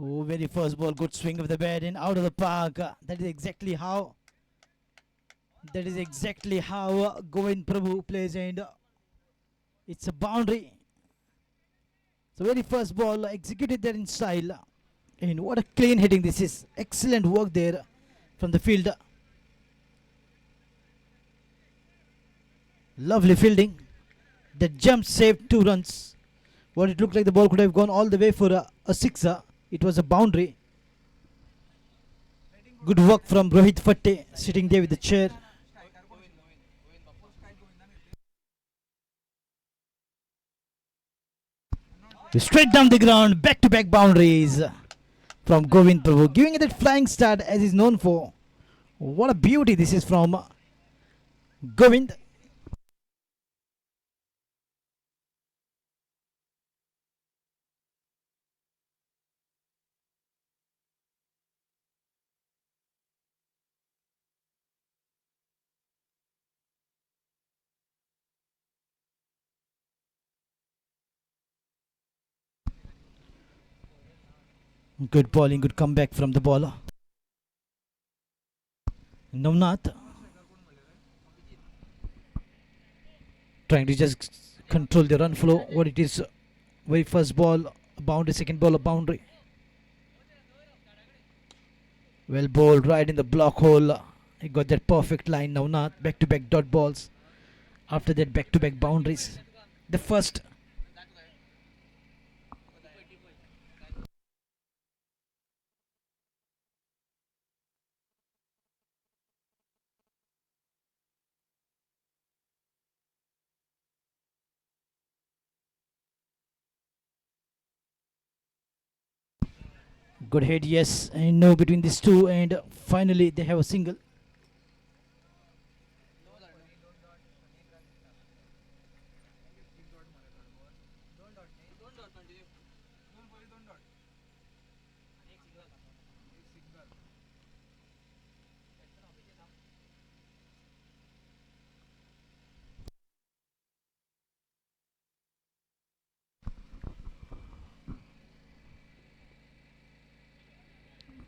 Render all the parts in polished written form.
Oh, very first ball, good swing of the bat and out of the park. That is exactly how. That is exactly how Govind Prabhu plays, and it's a boundary. So very first ball executed there in style, and what a clean hitting this is. Excellent work there from the field. Lovely fielding. The jump saved 2 runs. What it looked like the ball could have gone all the way for a sixer. It was a boundary. Good work from Rohit Fatte sitting there with the chair. Straight down the ground, back-to-back boundaries from Govind Prabhu, giving it that flying start as he's known for. What a beauty this is from Govind. Good bowling, good comeback from the bowler. Navnath trying to just control the run flow. What it is, very first ball, a boundary, second ball, a boundary. Well bowled right in the block hole. He got that perfect line. Navnath, back-to-back dot balls. After that, back-to-back boundaries. The first. Good hit, yes, and no between these two, and finally they have a single.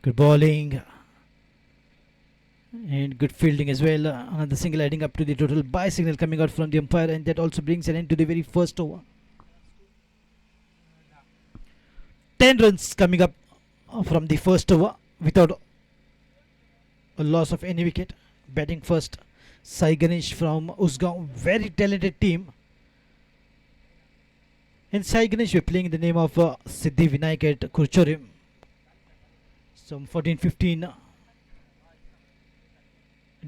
Good bowling and good fielding as well. Another single adding up to the total by signal coming out from the umpire, and that also brings an end to the very first over. 10 runs coming up from the first over without a loss of any wicket. Batting first, Sai Ganesh from Usgaon, very talented team. And Sai Ganesh were playing in the name of Siddhi Vinayak at Kurchorim. Some 14-15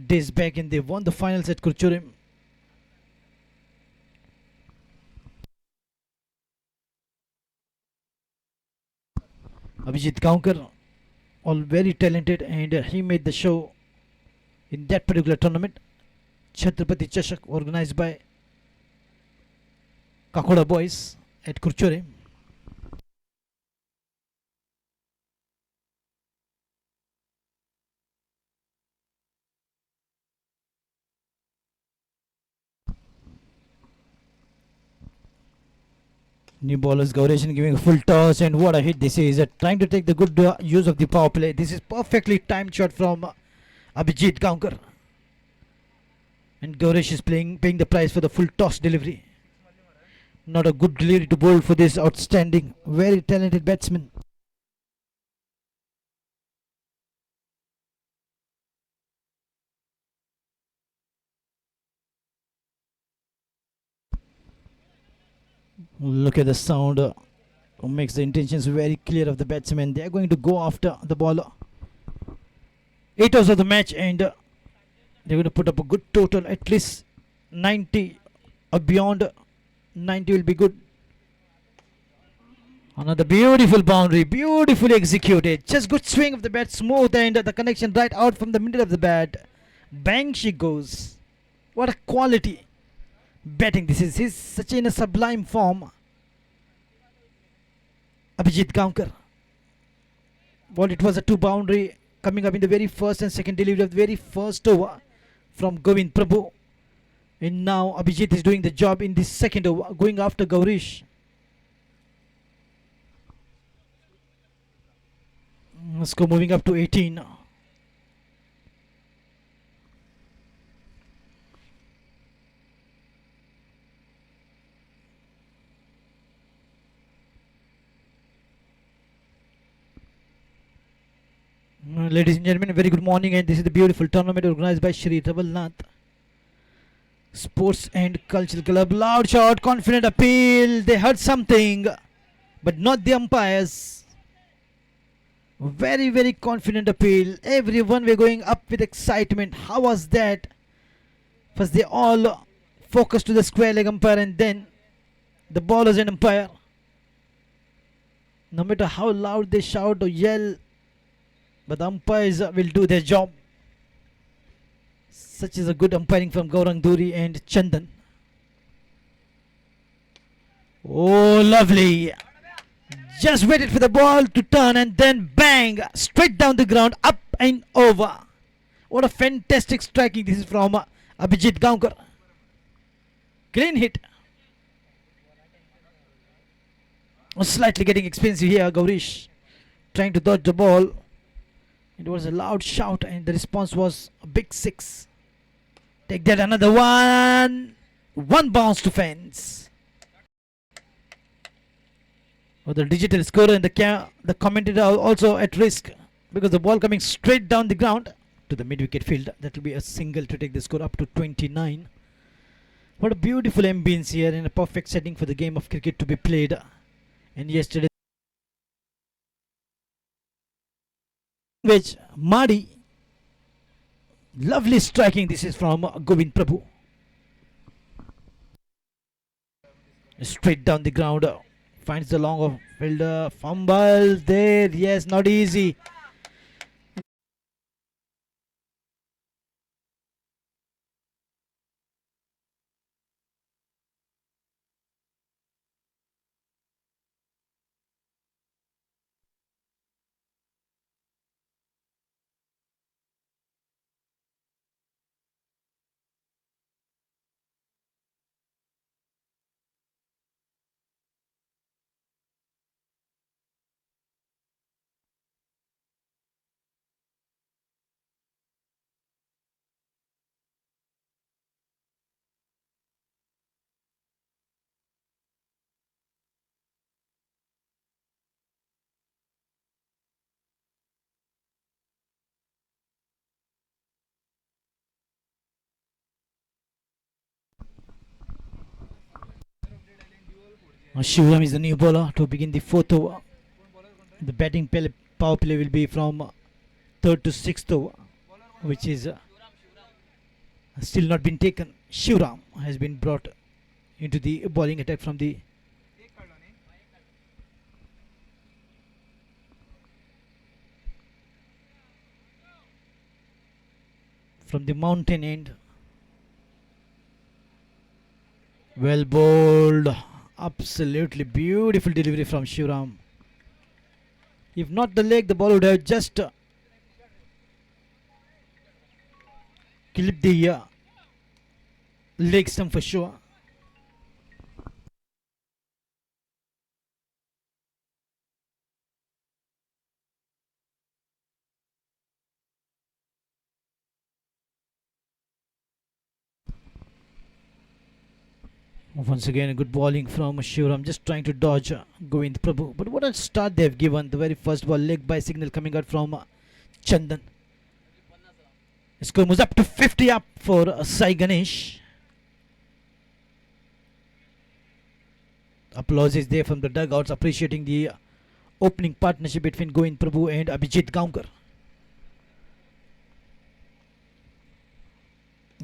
days back, and they won the finals at Kurchorim. Abhijit Gaonkar, all very talented, and he made the show in that particular tournament. Chhatrapati Chashak, organized by Kakoda boys at Kurchorim. New bowlers Gaurasan giving a full toss, and what a hit this is. Trying to take the good use of the power play. This is perfectly timed shot from Abhijit Gaonkar. And Gaurash is paying the price for the full toss delivery. Not a good delivery to bowl for this outstanding, very talented batsman. Look at the sound. Makes the intentions very clear of the batsmen. They are going to go after the bowler. 8 overs of the match, and they're going to put up a good total, at least 90 or beyond. 90 will be good. Another beautiful boundary, beautifully executed. Just good swing of the bat, smooth, and the connection right out from the middle of the bat. Bang she goes. What a quality batting this is. He's such in a sublime form. Abhijit Gaonkar. Well, it was a 2 boundary coming up in the very first and second delivery of the very first over from Govind Prabhu. And now Abhijit is doing the job in this second over, going after Gaurish. Score moving up to 18. Ladies and gentlemen, a very good morning, and this is the beautiful tournament organized by Shrii Ravalnath Sports and Cultural Club. Loud shot, confident appeal. They heard something, but not the umpires. Very, very confident appeal. Everyone were going up with excitement. How was that? First, they all focused to the square leg umpire, and then the ballers and umpire. No matter how loud they shout or yell, but the umpires will do their job. Such is a good umpiring from Gaurang Duri and Chandan. Oh, lovely. Just waited for the ball to turn and then bang, straight down the ground, up and over. What a fantastic striking this is from Abhijit Gaonkar. Clean hit. Slightly getting expensive here, Gaurish trying to dodge the ball. It was a loud shout and the response was a big 6. Take that, another one. One bounce to fence. Oh, the digital scorer and the commentator are also at risk because the ball coming straight down the ground to the mid-wicket field. That will be a single to take the score up to 29. What a beautiful ambience here and a perfect setting for the game of cricket to be played. And yesterday, which Madi, lovely striking. This is from Govind Prabhu. Straight down the ground, finds the long of fielder, fumble there. Yes, not easy. Shivram is the new bowler to begin the 4th over. The batting power play will be from 3rd to 6th over, which is still not been taken. Shivram has been brought into the bowling attack from the mountain end. Well bowled. Absolutely beautiful delivery from Shivram. If not the leg, the ball would have just clipped the leg stump for sure. Once again, a good bowling from Shivram, just trying to dodge Govind Prabhu. But what a start they have given. The very first ball, leg by signal coming out from Chandan. Score moves up to 50 up for Sai Ganesh. Applause is there from the dugouts, appreciating the opening partnership between Govind Prabhu and Abhijit Gaonkar.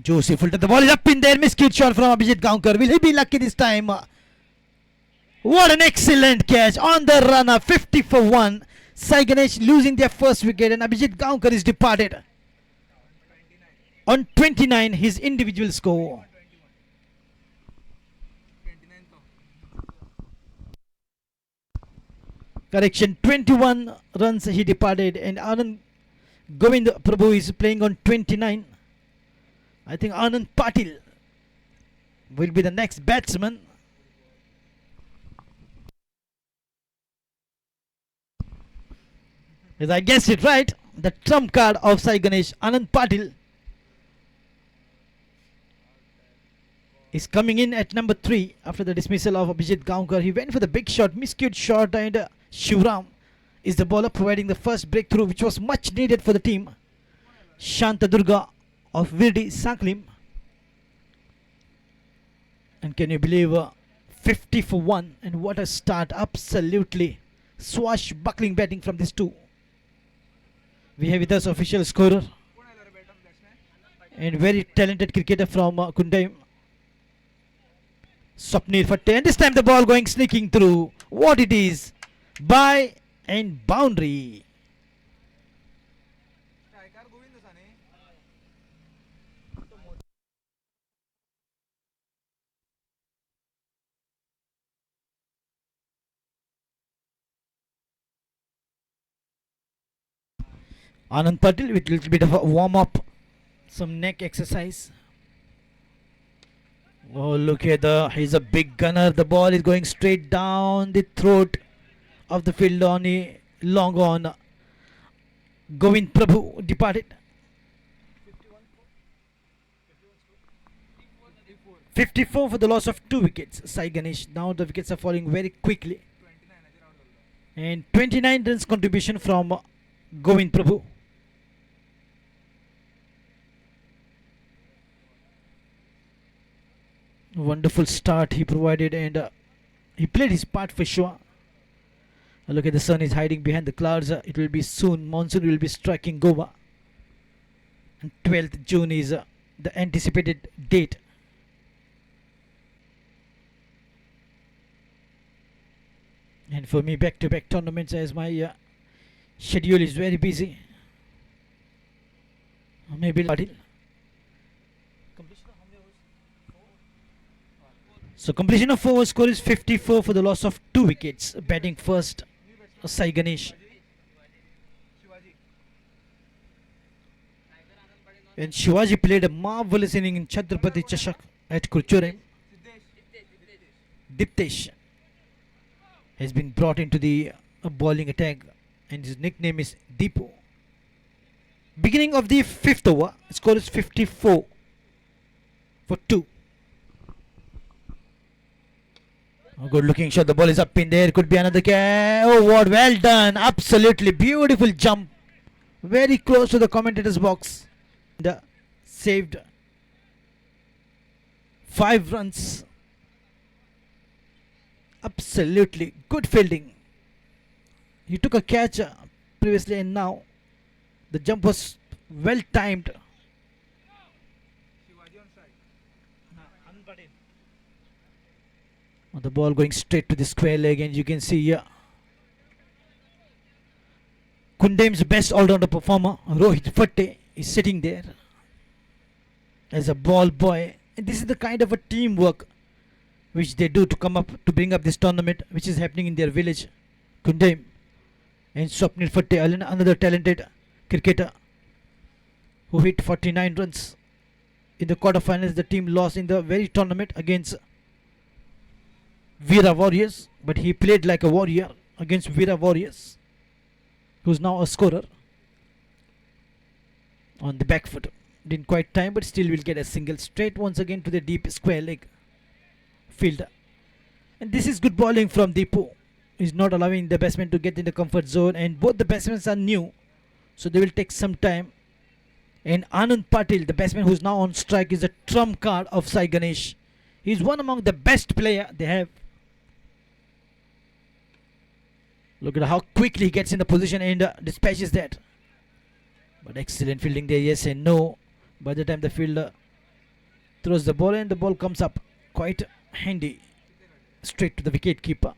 Josie filtered the ball is up in there. Missed shot from Abhijit Gaonkar. Will he be lucky this time? What an excellent catch on the runner. 50 for 1. Sai Ganesh losing their first wicket and Abhijit Gaonkar is departed. On 29, his individual score. Correction, 21 runs he departed and Govind Prabhu is playing on 29. I think Anand Patil will be the next batsman. Yes, I guessed it right. The trump card of Sai Ganesh, Anand Patil, is coming in at number 3 after the dismissal of Abhijit Gaonkar. He went for the big shot, miscued shot, and Shivram is the bowler providing the first breakthrough, which was much needed for the team. Shantadurga of Virdi Saklim. And can you believe 50 for 1? And what a start! Absolutely swashbuckling batting from these two. We have with us official scorer and very talented cricketer from Kundaim, Swapnir Fatte. And this time the ball going sneaking through. What it is? By and boundary. Anand Patil with a little bit of a warm up, some neck exercise. Oh, look at he's a big gunner. The ball is going straight down the throat of the field on a long on. Govind Prabhu departed. 54 for the loss of 2 wickets. Sai Ganesh. Now the wickets are falling very quickly. And 29 runs contribution from Govind Prabhu. Wonderful start he provided, and he played his part for sure. Look at the sun is hiding behind the clouds. It will be soon. Monsoon will be striking Goa. And 12th June is the anticipated date. And for me, back-to-back tournaments, as my schedule is very busy. Maybe Patil. So completion of 4 score is 54 for the loss of 2 wickets. Batting first, Sai Ganesh. And Shivaji played a marvelous inning in Chhatrapati Chashak at Clutural. Diptesh has been brought into the bowling attack, and his nickname is Deepu. Beginning of the 5th over, score is 54 for 2. Good looking shot. The ball is up in there. Could be another catch. Oh, what well done. Absolutely beautiful jump. Very close to the commentator's box. Saved 5 runs. Absolutely good fielding. He took a catch previously, and now the jump was well timed. The ball going straight to the square leg, and you can see here Kundaim's best all-rounder performer, Rohit Fatte, is sitting there as a ball boy. And this is the kind of a teamwork which they do to come up to bring up this tournament, which is happening in their village, Kundaim. And Swapnir Fatte, another talented cricketer who hit 49 runs in the quarterfinals. The team lost in the very tournament against Veera Warriors, but he played like a warrior against Veera Warriors, who's now a scorer on the back foot. Didn't quite time, but still will get a single straight once again to the deep square leg fielder. And this is good bowling from Deepu. He's not allowing the batsman to get in the comfort zone, and both the batsmen are new, so they will take some time. And Anand Patil, the batsman who's now on strike, is a trump card of Sai Ganesh. He's one among the best player they have. Look at how quickly he gets in the position and dispatches that. But excellent fielding there, yes and no. By the time the fielder throws the ball, and the ball comes up quite handy, straight to the wicket keeper.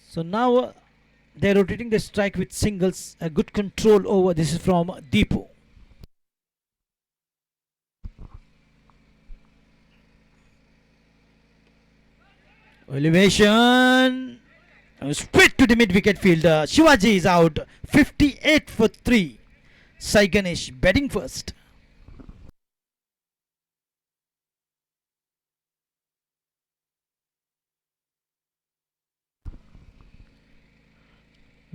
So now they're rotating the strike with singles. A good control over. This is from Deepu. Elevation. Straight to the mid wicket fielder. Shivaji is out. 58 for 3. Sai Ganesh batting first.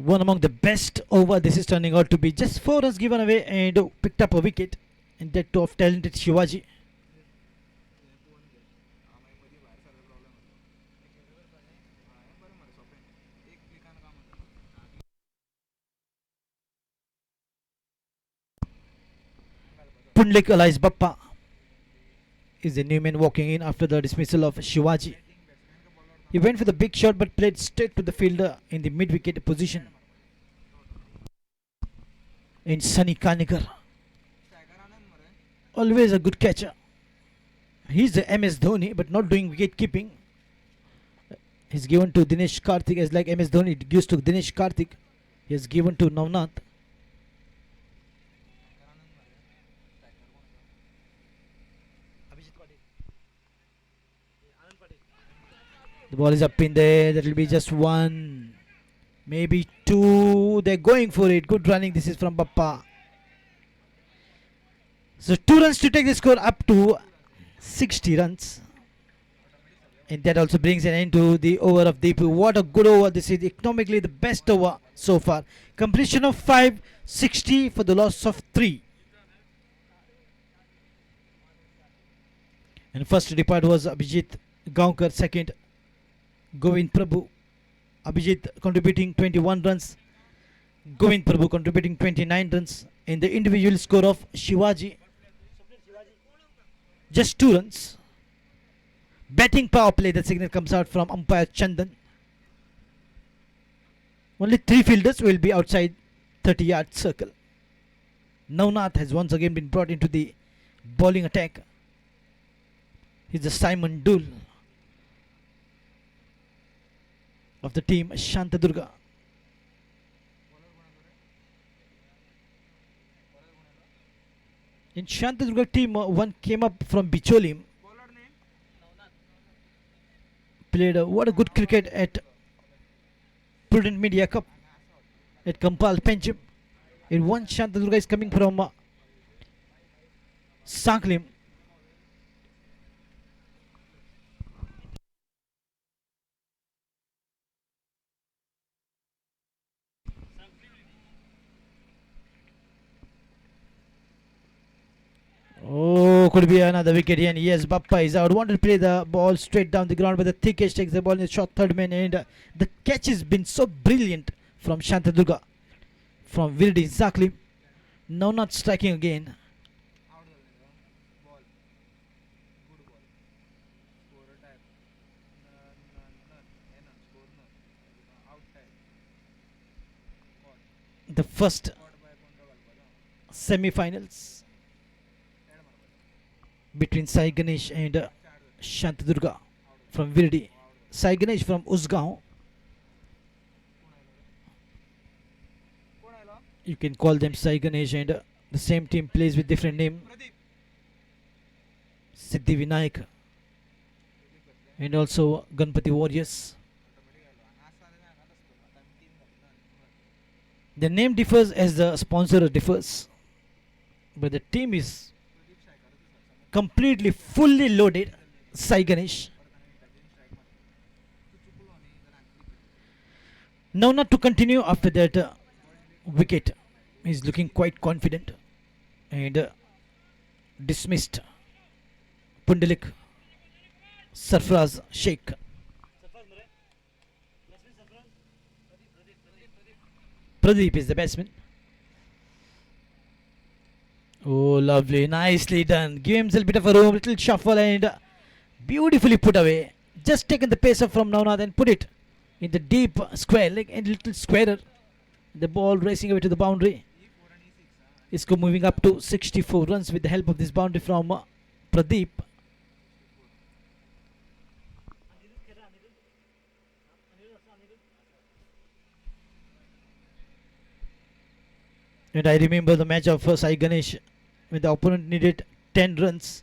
One among the best over. This is turning out to be just 4 runs given away and picked up a wicket. And that of talented Shivaji. Pundlik alias Bappa is the new man walking in after the dismissal of Shivaji. He went for the big shot but played straight to the fielder in the mid-wicket position. In Sunny Kanikar. Always a good catcher. He's the MS Dhoni but not doing wicket keeping. He's given to Dinesh Karthik as like MS Dhoni it gives to Dinesh Karthik. He has given to Navnath. The ball is up in there. That will be just 1, maybe 2. They're going for it. Good running. This is from Bappa. So 2 runs to take the score up to 60 runs. And that also brings an end to the over of Deepu. What a good over. This is economically the best over so far. Completion of 5, 60 for the loss of 3. And first depart was Abhijit Gaonkar. Second, Govind Prabhu. Abhijit contributing 21 runs. Govind Prabhu contributing 29 runs. In the individual score of Shivaji, just 2 runs. Batting power play, the signal comes out from umpire Chandan. Only 3 fielders will be outside 30-yard circle. Navnath has once again been brought into the bowling attack. He's the Simon Dool of the team Shantadurga. In Shantadurga team, one came up from Bicholim. Played what a good cricket at Prudent Media Cup at Kampal Panchayat. In one Shantadurga is coming from Sanklim. Oh, could be another wicket here. And yes, Bappa is out. Wanted to play the ball straight down the ground, but the thick edge takes the ball in the short third man. And the catch has been so brilliant from Shantadurga, from Virdi Zaklim. Now not striking again. The first semi-finals between Sai Ganesh and Shantadurga from Virdi. Sai Ganesh from Usgaon. You can call them Sai Ganesh, and the same team plays with different name. Siddhi Vinayak and also Ganpati Warriors. The name differs as the sponsor differs, but the team is completely fully loaded. Sai Ganesh. Now not to continue after that wicket. He's looking quite confident and dismissed Pundelik Sarfraz Sheikh. Pradeep is the batsman. Oh, lovely. Nicely done. Give himself a bit of a room, little shuffle, and beautifully put away. Just taken the pacer from Navnath and put it in the deep square, like a little squarer. The ball racing away to the boundary. Isco moving up to 64 runs with the help of this boundary from Pradeep. And I remember the match of Sai Ganesh when the opponent needed 10 runs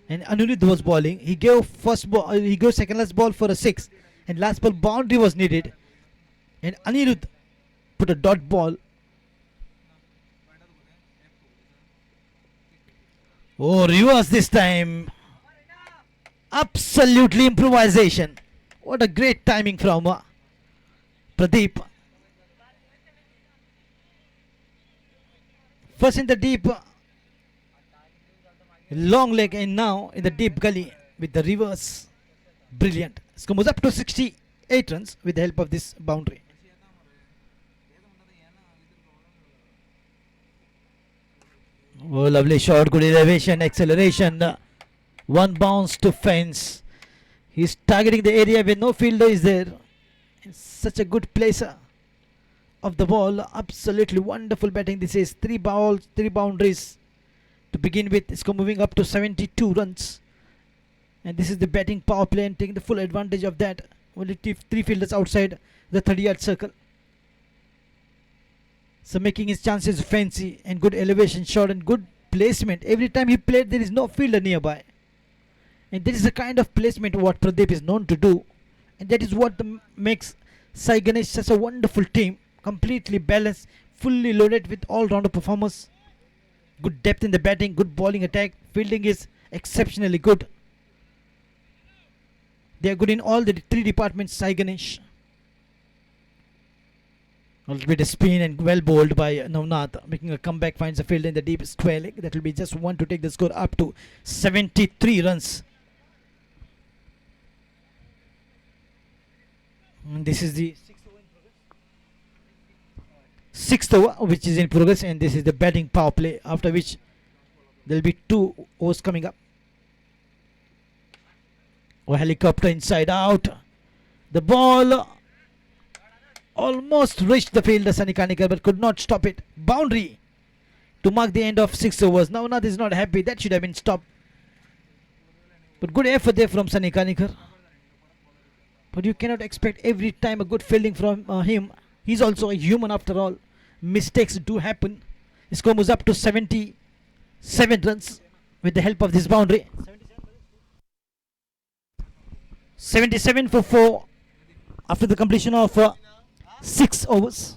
and Anirudh was bowling. He gave second last ball for a 6 and last ball boundary was needed and Anirudh put a dot ball. Oh, reverse this time. Absolutely improvisation. What a great timing from Pradeep. First in the deep long leg, and now in the deep gully with the reverse. Brilliant. Score moves up to 68 runs with the help of this boundary. Oh, lovely shot, good elevation, acceleration. One bounce to fence. He's targeting the area where no fielder is there. It's such a good placer of the ball. Absolutely wonderful batting. This is 3 balls, 3 boundaries to begin with. Score moving up to 72 runs. And this is the batting power play and taking the full advantage of that. Only 3 fielders outside the 30-yard circle. So making his chances fancy and good elevation shot and good placement. Every time he played, there is no fielder nearby. And that is the kind of placement what Pradeep is known to do. And that is what makes Sai Ganesh such a wonderful team. Completely balanced, fully loaded with all-rounder performers. Good depth in the batting, good bowling attack. Fielding is exceptionally good. They are good in all the 3 departments, Sai Ganesh. A little bit of spin and well bowled by Navnath, making a comeback, finds a field in the deep square leg. That will be just one to take the score up to 73 runs. And this is the 6th over which is in progress, and this is the batting power play, after which there will be 2 overs coming up. Oh, helicopter inside out. The ball almost reached the fielder Sunny Kanikar but could not stop it. Boundary to mark the end of 6 overs. Navnath is not happy. That should have been stopped. But good effort there from Sunny Kanikar. But you cannot expect every time a good fielding from him. He's also a human after all. Mistakes do happen. His score moves up to 77 runs with the help of this boundary. 77 for 4 after the completion of 6 overs.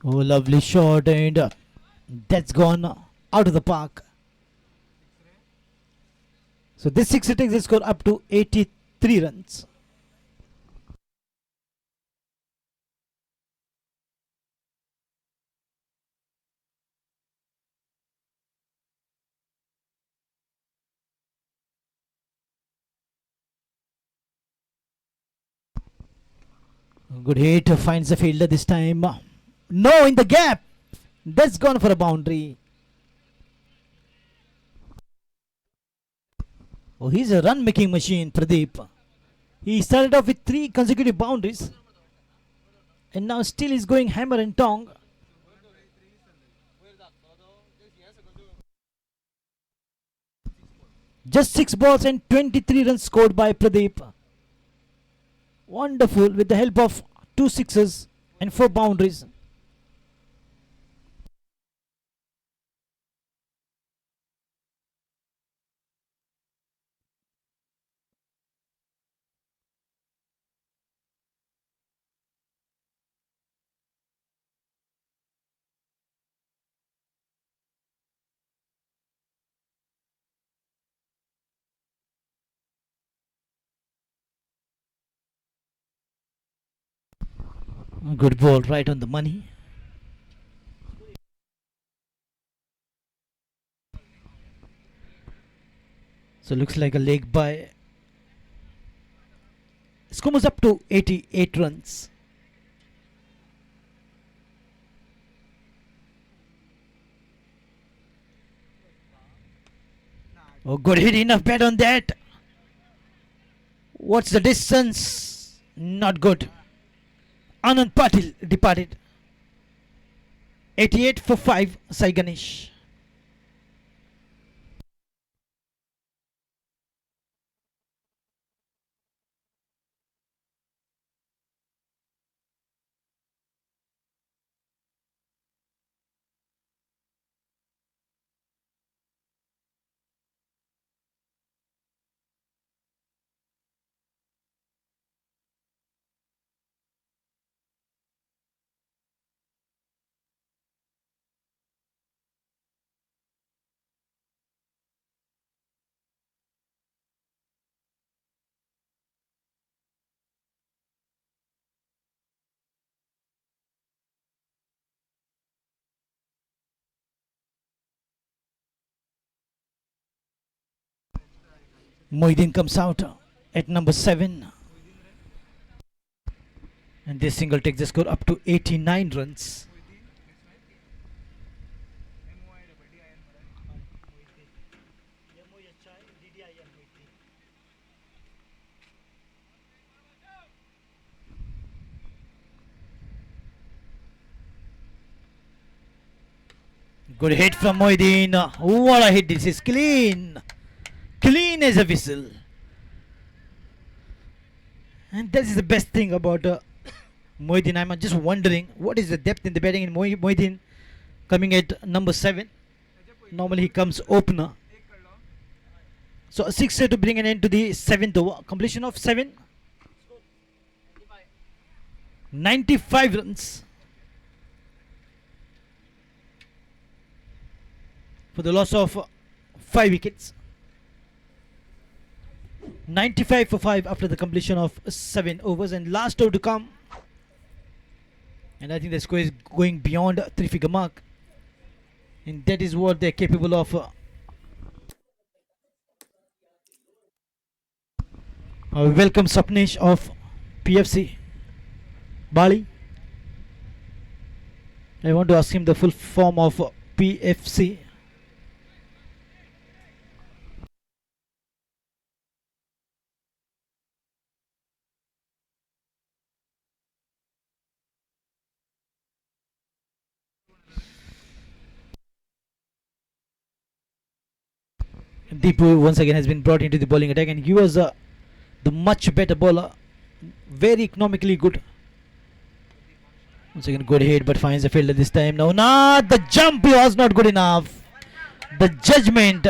Oh, lovely shot, and that's gone out of the park. So this 6 takes the score up to 83 runs. Good hit, finds the fielder this time. No, in the gap. That's gone for a boundary. Oh, he's a run-making machine, Pradeep. He started off with 3 consecutive boundaries. And now still is going hammer and tong. Just 6 balls and 23 runs scored by Pradeep. Wonderful with the help of 2 sixes and 4 boundaries. Good ball, right on the money. So looks like a leg by Score moves up to 88 runs. Oh, good hit, enough bet on that. What's the distance? Not good. Anand Patil departed. 88 for 5, Sai Ganesh. Moidin comes out at number 7. And this single takes the score up to 89 runs. Good hit from Moidin. What a hit. This is clean. Clean as a whistle. And that is the best thing about Moidin. I'm just wondering what is the depth in the batting in Moidin coming at number 7. Normally he comes opener. So a sixer to bring an end to the 7th over. Completion of 7. 95 runs. For the loss of 5 wickets. 95 for 5 after the completion of 7 overs, and last over to come. And I think the score is going beyond 3-figure mark, and that is what they're capable of. Welcome Sapnesh of PFC Bali. I want to ask him the full form of PFC. Deepu once again has been brought into the bowling attack, and he was the much better bowler, very economically good. Once again, good hit, but finds the fielder this time. No, not the jump was not good enough. The judgment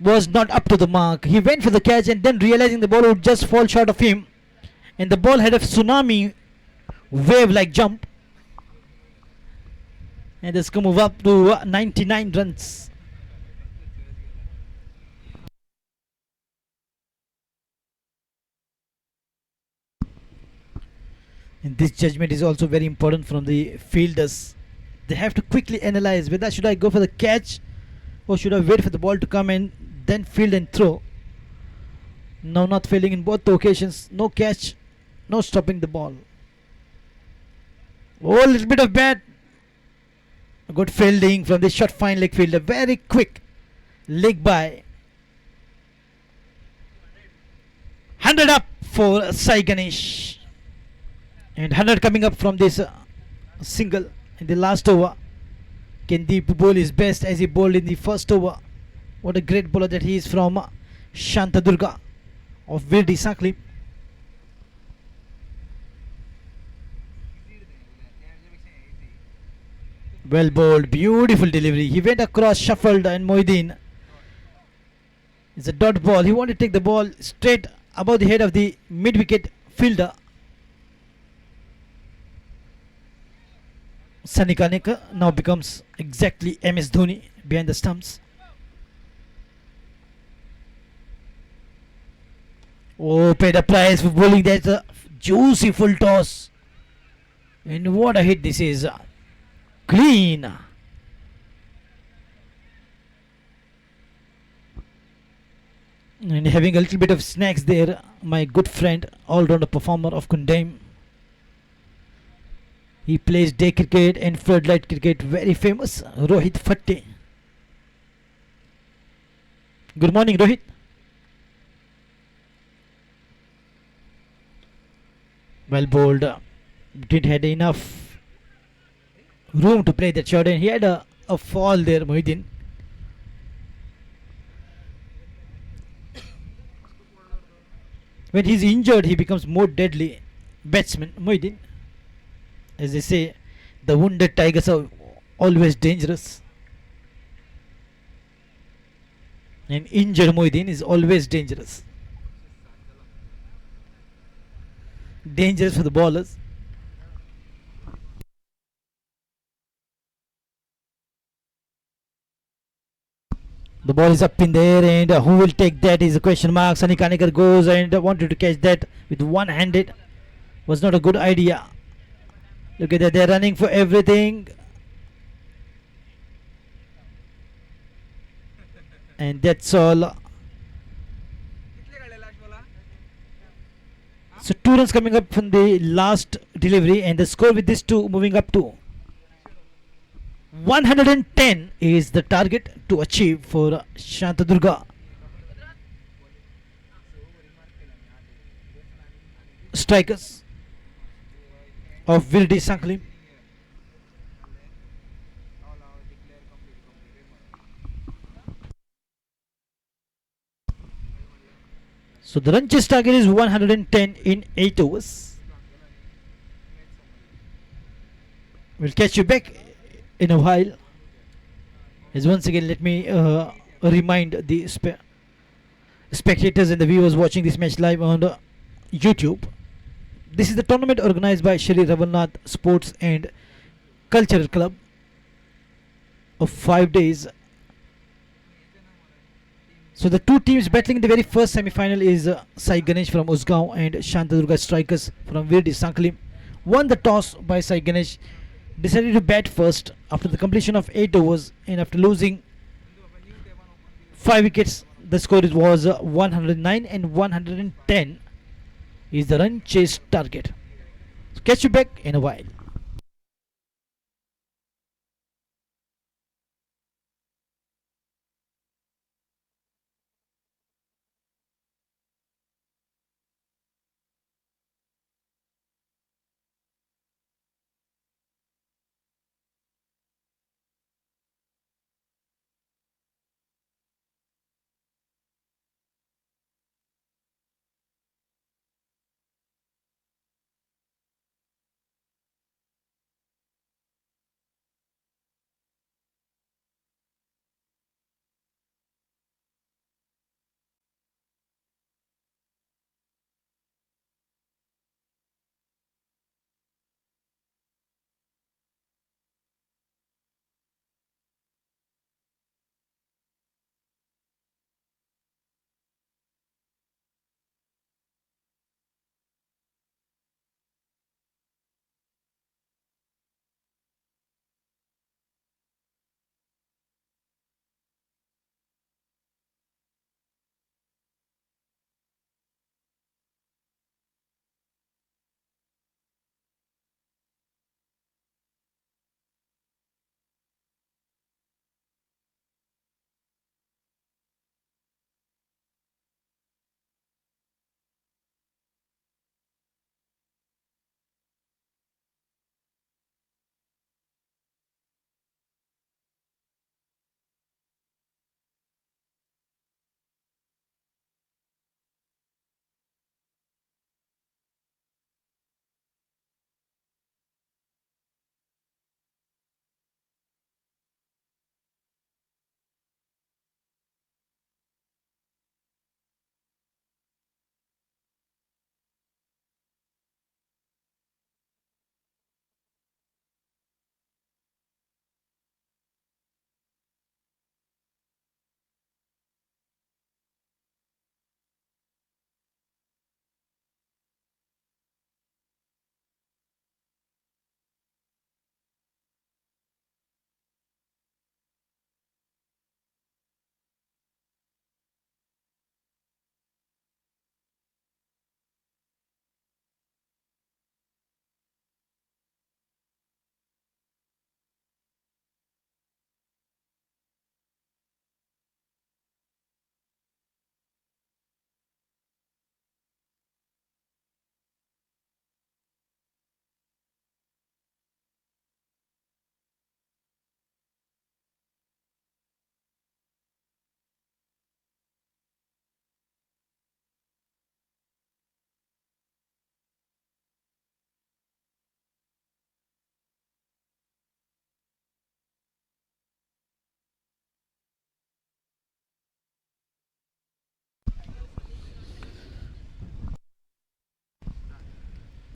was not up to the mark. He went for the catch, and then realizing the ball would just fall short of him, and the ball had a tsunami wave-like jump, and the score move up to 99 runs. And this judgment is also very important from the fielders. They have to quickly analyze whether should I go for the catch or should I wait for the ball to come and then field and throw. Now not failing in both the occasions. No catch, no stopping the ball. Oh, a little bit of bat. Good fielding from the short fine leg fielder. Very quick leg by. 100 up for Sai Ganesh. And 100 coming up from this single in the last over. Can Deep bowl his best as he bowled in the first over? What a great bowler that he is from Shantadurga of Virdi Sakli. Well bowled, beautiful delivery. He went across, shuffled, and Moidin. It's a dot ball. He wanted to take the ball straight above the head of the mid-wicket fielder. Sunny Kaneka now becomes exactly MS Dhoni behind the stumps. Oh, paid a price for bowling that juicy full toss. And what a hit this is. Clean. And having a little bit of snacks there my good friend, all-rounder performer of Kundaim. He plays day cricket and floodlight cricket, very famous, Rohit Fatte. Good morning, Rohit. Well bowled. Didn't had enough room to play that shot, and he had a fall there, Mohidin. When he's injured, he becomes more deadly batsman, Mohidin. As they say, the wounded tigers are always dangerous. And injured Mohidin is always dangerous. Dangerous for the bowlers. The ball is up in the air, and who will take that is a question mark. Sunny Kanikar goes and wanted to catch that with one handed. Was not a good idea. Look at that, they're running for everything. And that's all. So 2 runs coming up from the last delivery, and the score with this two moving up to 110 is the target to achieve for Shantadurga strikers of Virdi Sankalim. So the run chase target is 110 in 8 overs. We'll catch you back in a while. As once again, let me remind the spectators and the viewers watching this match live on YouTube. This is the tournament organized by Shri Ravalnath Sports and Cultural Club of 5 days. So the two teams battling in the very first semi-final is Sai Ganesh from Usgaon and Shantadurga Strikers from Virdi Sankalim. Won the toss by Sai Ganesh, decided to bat first after the completion of 8 overs, and after losing 5 wickets, the score was 109, and 110 is the run chase target. So catch you back in a while.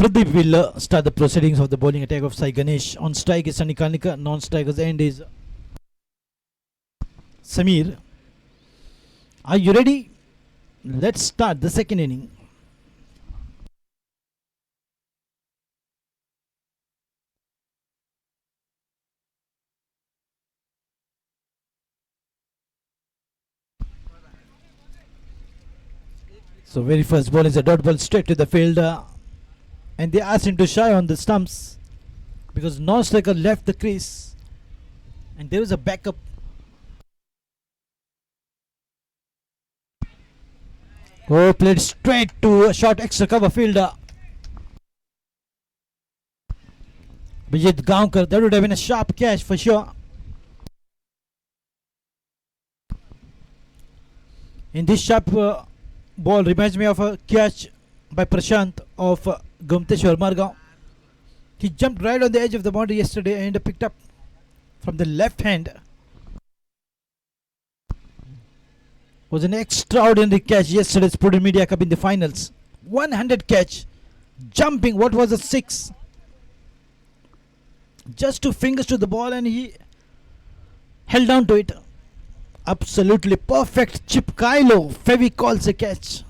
Pradeep will start the proceedings of the bowling attack of Sai Ganesh. On strike is Sunny Karnika. Non-strikers end is Samir. Are you ready? Let's start the second inning. So very first ball is a dot ball straight to the fielder, and they asked him to shy on the stumps because non-striker left the crease, and there was a backup. Oh, played straight to a short extra cover fielder. Vijit Gaonkar, that would have been a sharp catch for sure. In this sharp ball reminds me of a catch by Prashant of Gomteshwar Margaon. He jumped right on the edge of the boundary yesterday and picked up from the left hand. Was an extraordinary catch yesterday's Prudent Media Cup in the finals. 100 catch, jumping, what was a 6? Just 2 fingers to the ball and he held on to it. Absolutely perfect Chip Kylo. Fevi calls a catch.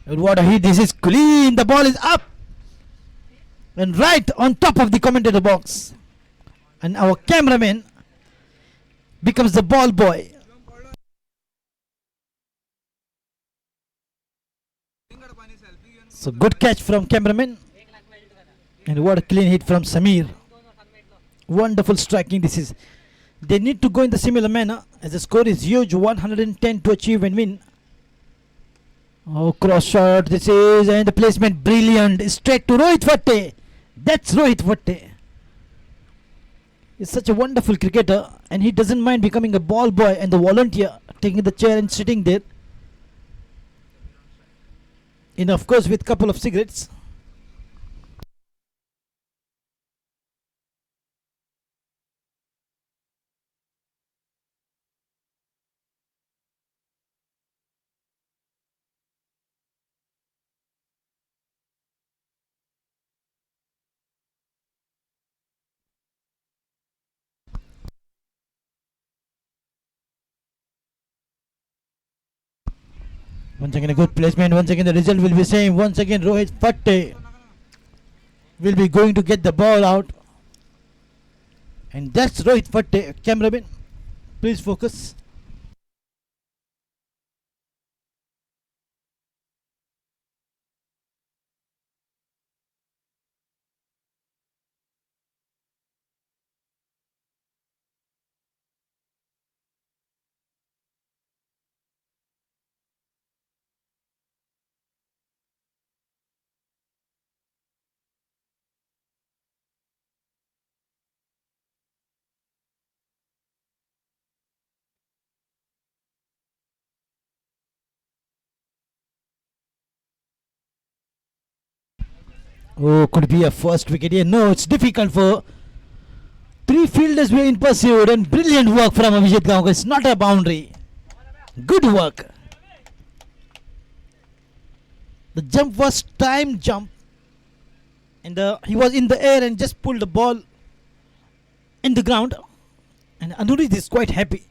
And what a hit, this is clean, the ball is up and right on top of the commentator box. And our cameraman becomes the ball boy. So good catch from cameraman. And what a clean hit from Samir. Wonderful striking this is. They need to go in the similar manner as the score is huge, 110 to achieve and win. Oh, cross shot this is, and the placement brilliant, straight to Rohit Vatte. That's Rohit Vatte. He's such a wonderful cricketer and he doesn't mind becoming a ball boy and the volunteer, taking the chair and sitting there. And of course with couple of cigarettes. Once again a good placement, once again the result will be same. Once again Rohit Vatte will be going to get the ball out. And that's Rohit Vatte. Cameraman, please focus. Oh, could be a first wicket here. No, it's difficult for three fielders were in pursuit and brilliant work from Abhijit Gaonkar. It's not a boundary. Good work. The jump was timed jump and he was in the air and just pulled the ball in the ground. And Anuridh is quite happy.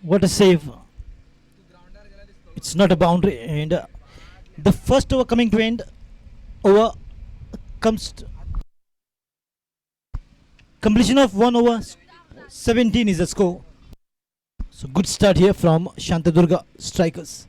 What a save. It's not a boundary and the first over coming to end over comes completion of 1 over 17 is the score. So good start here from Shantadurga strikers.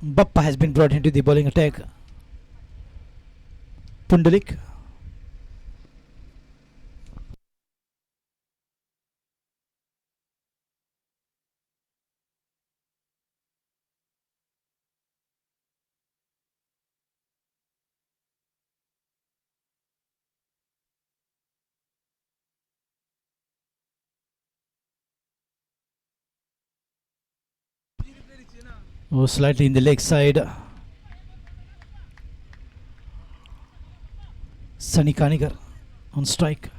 Bappa has been brought into the bowling attack. Pundalik. Oh, slightly in the leg side. Sunny Kanigar on strike.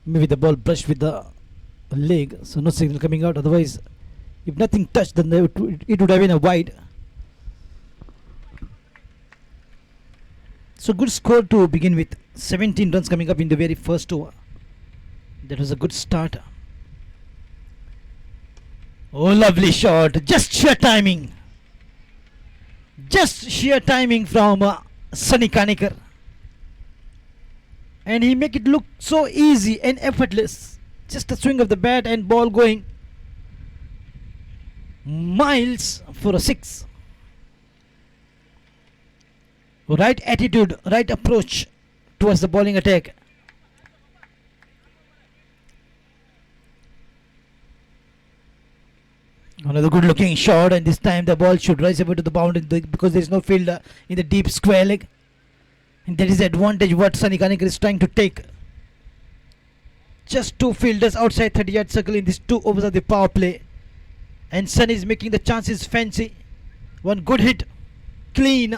Maybe the ball brushed with the leg, so no signal coming out. Otherwise, if nothing touched, then it would have been a wide. So good score to begin with. 17 runs coming up in the very first over. That was a good start. Oh, lovely shot. Just sheer timing. Just sheer timing from Sunny Kanikar. And he make it look so easy and effortless. Just a swing of the bat and ball going miles for a 6. Right attitude, right approach towards the bowling attack. Another good looking shot, and this time the ball should rise over to the boundary because there is no fielder in the deep square leg. And that is the advantage what Sunny Kanikar is trying to take. Just 2 fielders outside 30-yard circle in these 2 overs of the power play. And Sunny is making the chances fancy. One good hit, clean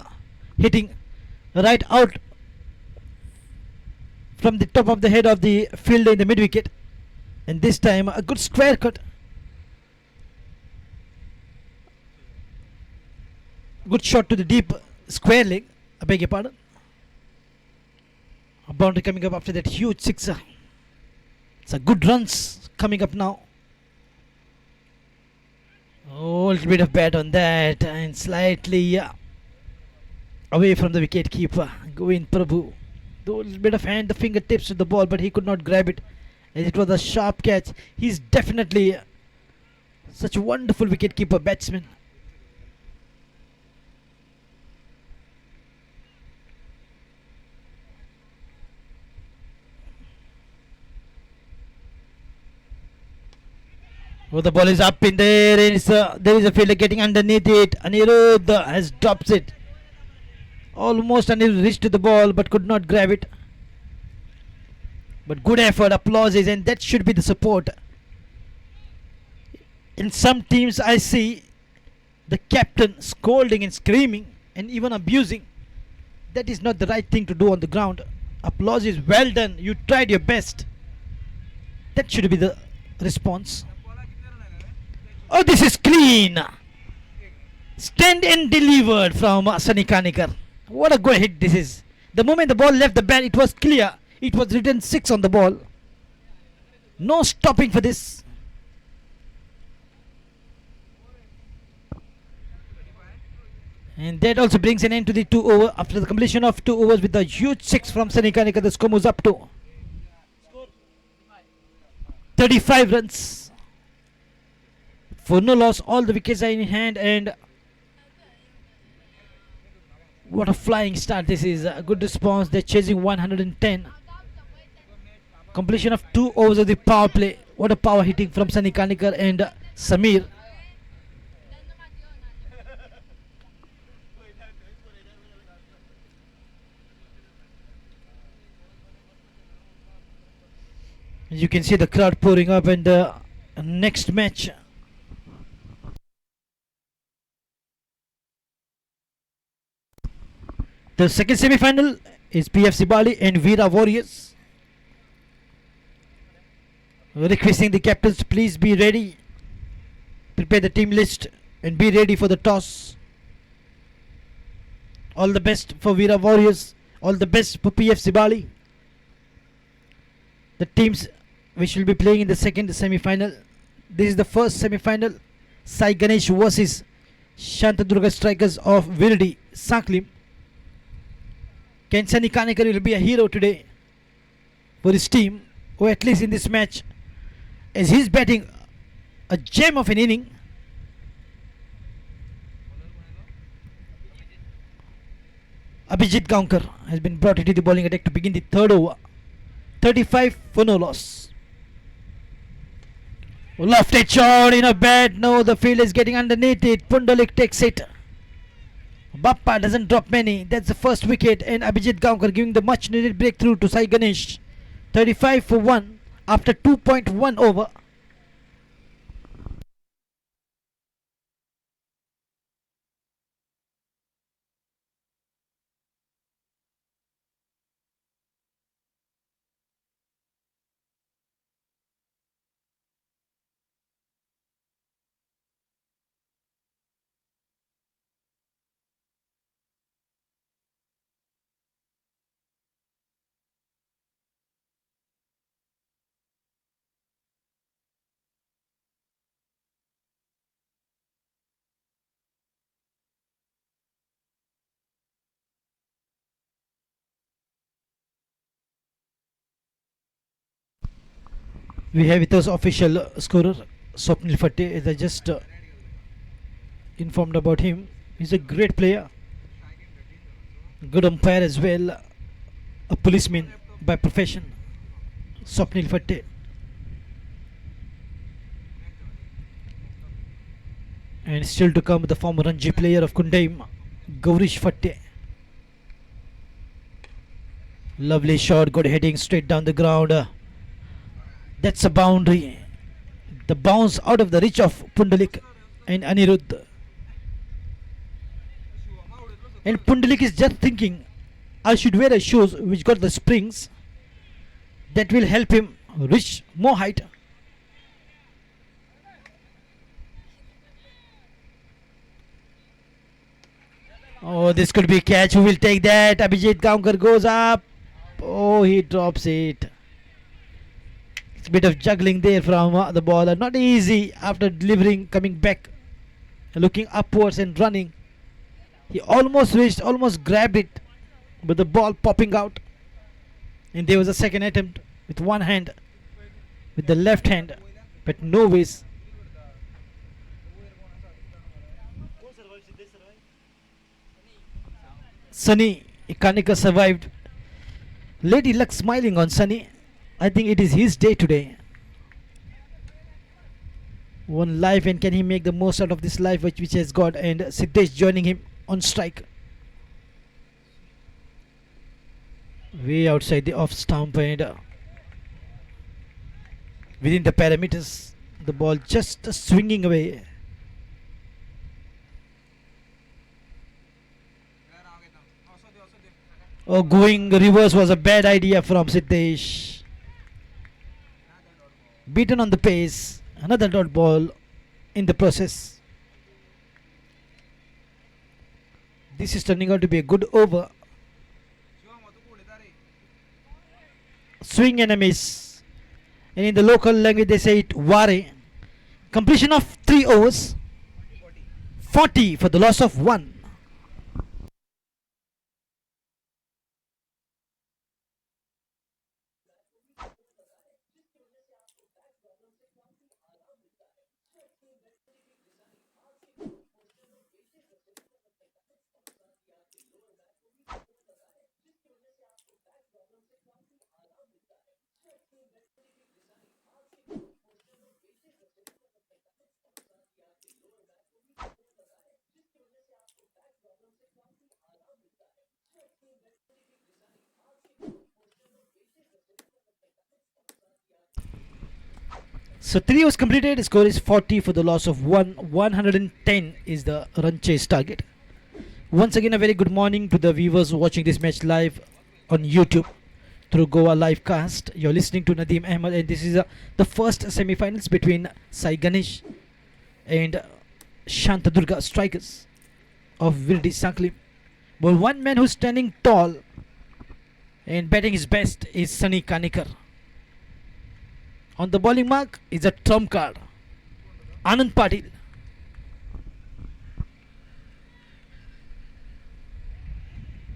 hitting right out from the top of the head of the fielder in the mid wicket. And this time a good square cut. Good shot to the deep square leg. I beg your pardon. A boundary coming up after that huge sixer. It's a good runs coming up now. Oh, a little bit of bat on that and slightly away from the wicket keeper. Govind Prabhu. Though a little bit of hand, the fingertips to the ball, but he could not grab it. As it was a sharp catch. He's definitely such a wonderful wicket keeper batsman. Oh, the ball is up in there, and there is a fielder getting underneath it. Anirudh has dropped it. Almost Anirudh reached to the ball but could not grab it. But good effort, applauses, and that should be the support. In some teams I see the captain scolding and screaming and even abusing. That is not the right thing to do on the ground. Applause is well done, you tried your best. That should be the response. Oh, this is clean. Stand and delivered from Sunny Kanikar. What a good hit this is. The moment the ball left the bat, it was clear. It was written 6 on the ball. No stopping for this. And that also brings an end to the 2 over. After the completion of 2 overs with a huge 6 from Sunny Kanikar, the score moves up to 35 runs. For no loss, all the wickets are in hand, and what a flying start this is. A good response. They're chasing 110. Completion of 2 overs of the power play. What a power hitting from Sunny Kanikar and Samir. You can see the crowd pouring up, and the next match. The second semi-final is PFC Bali and Veera Warriors. Requesting the captains to please be ready. Prepare the team list and be ready for the toss. All the best for Veera Warriors. All the best for PFC Bali. The teams which will be playing in the second semi-final. This is the first semi-final. Sai Ganesh versus Shantadurga Strikers of Virdi, Saklim. Can Sunny Kanikar will be a hero today for his team, or at least in this match, as he's batting a gem of an inning. Abhijit Gaonkar has been brought into the bowling attack to begin the 3rd over. 35 for no loss. Lofted shot in a bat. No, the field is getting underneath it. Pundalik takes it. Bappa doesn't drop many. That's the first wicket, and Abhijit Gaonkar giving the much needed breakthrough to Sai Ganesh. 35 for 1 after 2.1 over. We have with us official scorer Swapnil Fatte. As I just informed about him, he's a great player, good umpire as well, a policeman by profession. Swapnil Fatte. And still to come, the former Ranji player of Kundaim, Gaurish Fatte. Lovely shot, good heading straight down the ground. That's a boundary. The bounce out of the reach of Pundalik and Anirudh. And Pundalik is just thinking, I should wear a shoes which got the springs that will help him reach more height. Oh, this could be a catch. Who will take that? Abhijit Gaonkar goes up. Oh, he drops it. It's a bit of juggling there from the bowler. Not easy after delivering, coming back, looking upwards and running. He almost reached, almost grabbed it, but the ball popping out. And there was a second attempt with one hand, with the left hand, but no ways. Sunny Ikanika survived. Lady Luck smiling on Sunny. I think it is his day today. One life, and can he make the most out of this life which has got? And Siddesh joining him on strike. Way outside the off stump and within the parameters. The ball just swinging away. Oh, going reverse was a bad idea from Siddesh. Beaten on the pace. Another dot ball in the process. This is turning out to be a good over. Swing and a miss. And in the local language they say it Ware. Completion of 3 overs. 40 for the loss of 1. So 3 overs completed. Score is 40 for the loss of 1. 110 is the run chase target. Once again, a very good morning to the viewers watching this match live on YouTube through Goa Livecast. You're listening to Nadeem Ahmed, and this is the first semi-finals between Sai Ganesh and Shantadurga strikers of Virdi Sanklim. But one man who's standing tall and batting his best is Sunny Kanikar. On the bowling mark is a trump card, Anand Patil.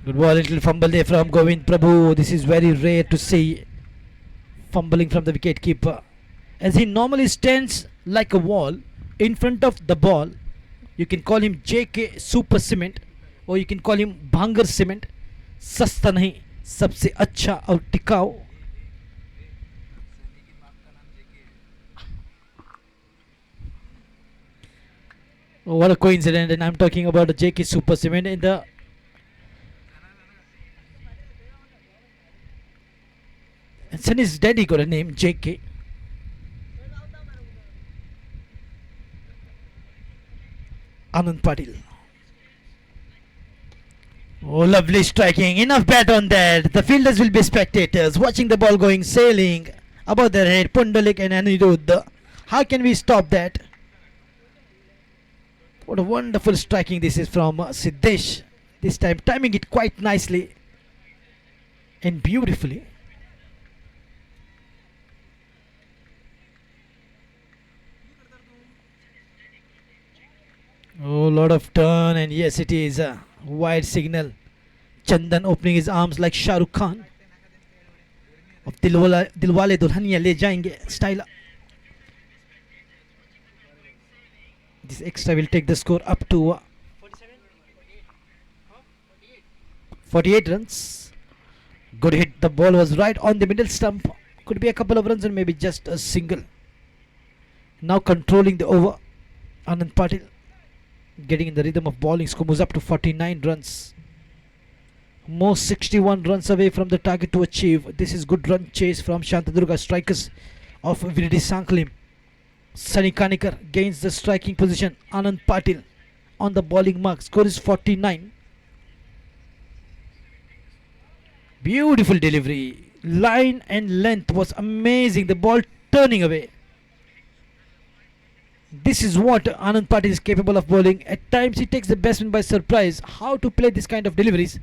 Good ball, little fumble there from Govind Prabhu. This is very rare to see fumbling from the wicket keeper, as he normally stands like a wall in front of the ball. You can call him JK Super Cement, or you can call him Bhangar Cement. सस्ता नहीं, सबसे अच्छा और टिकाऊ. Oh, what a coincidence, and I'm talking about the JK Super Cement in the and Sunny's daddy got a name JK. Anand Patil. Oh, lovely striking. Enough bat on that. The fielders will be spectators watching the ball going sailing above their head. Pundalik and Anirudh. How can we stop that? What a wonderful striking this is from Siddesh. This time timing it quite nicely and beautifully. Oh, lot of turn, and yes, it is a wide signal. Chandan opening his arms like Shah Rukh Khan. of Dilwale Dulhania Le Jayenge style. This extra will take the score up to 48 runs. Good hit. The ball was right on the middle stump. Could be a couple of runs or maybe just a single. Now controlling the over. Anand Patil getting in the rhythm of bowling. Score moves up to 49 runs. More 61 runs away from the target to achieve. This is good run chase from Shantadurga strikers of Viridi Sanklim. Sunny Kanikar gains the striking position. Anand Patil on the bowling mark. Score is 49. Beautiful delivery. Line and length was amazing. The ball turning away. This is what Anand Patil is capable of bowling. At times he takes the batsman by surprise. How to play this kind of deliveries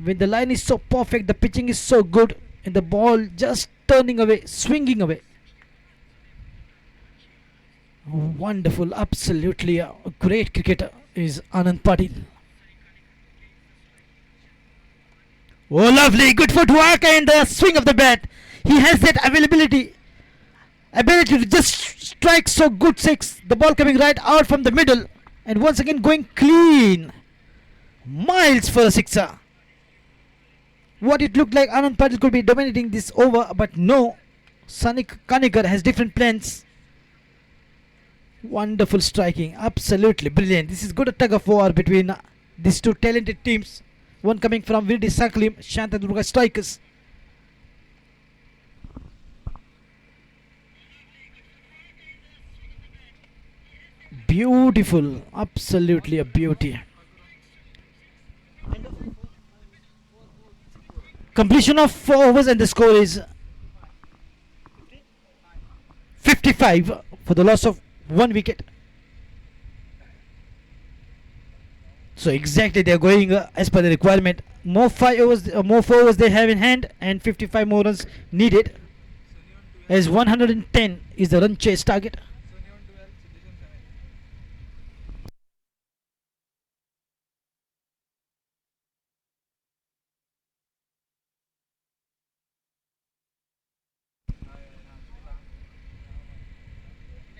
when the line is so perfect, the pitching is so good, and the ball just turning away, swinging away. Wonderful, absolutely a great cricketer is Anand Patil. Oh, lovely, good footwork and the swing of the bat. He has that ability to just strike so good six. The ball coming right out from the middle and once again going clean. Miles for a sixer. What it looked like Anand Patil could be dominating this over, but no. Sunny Kanikar has different plans. Wonderful striking, absolutely brilliant. This is good tug of war between these two talented teams. One coming from Viridi Sanklim, Shantadurga strikers. Beautiful, absolutely a beauty. Completion of 4 overs and the score is 55 for the loss of 1 wicket. So exactly they are going as per the requirement. More 4 overs they have in hand and 55 more runs needed, as 110 is the run chase target.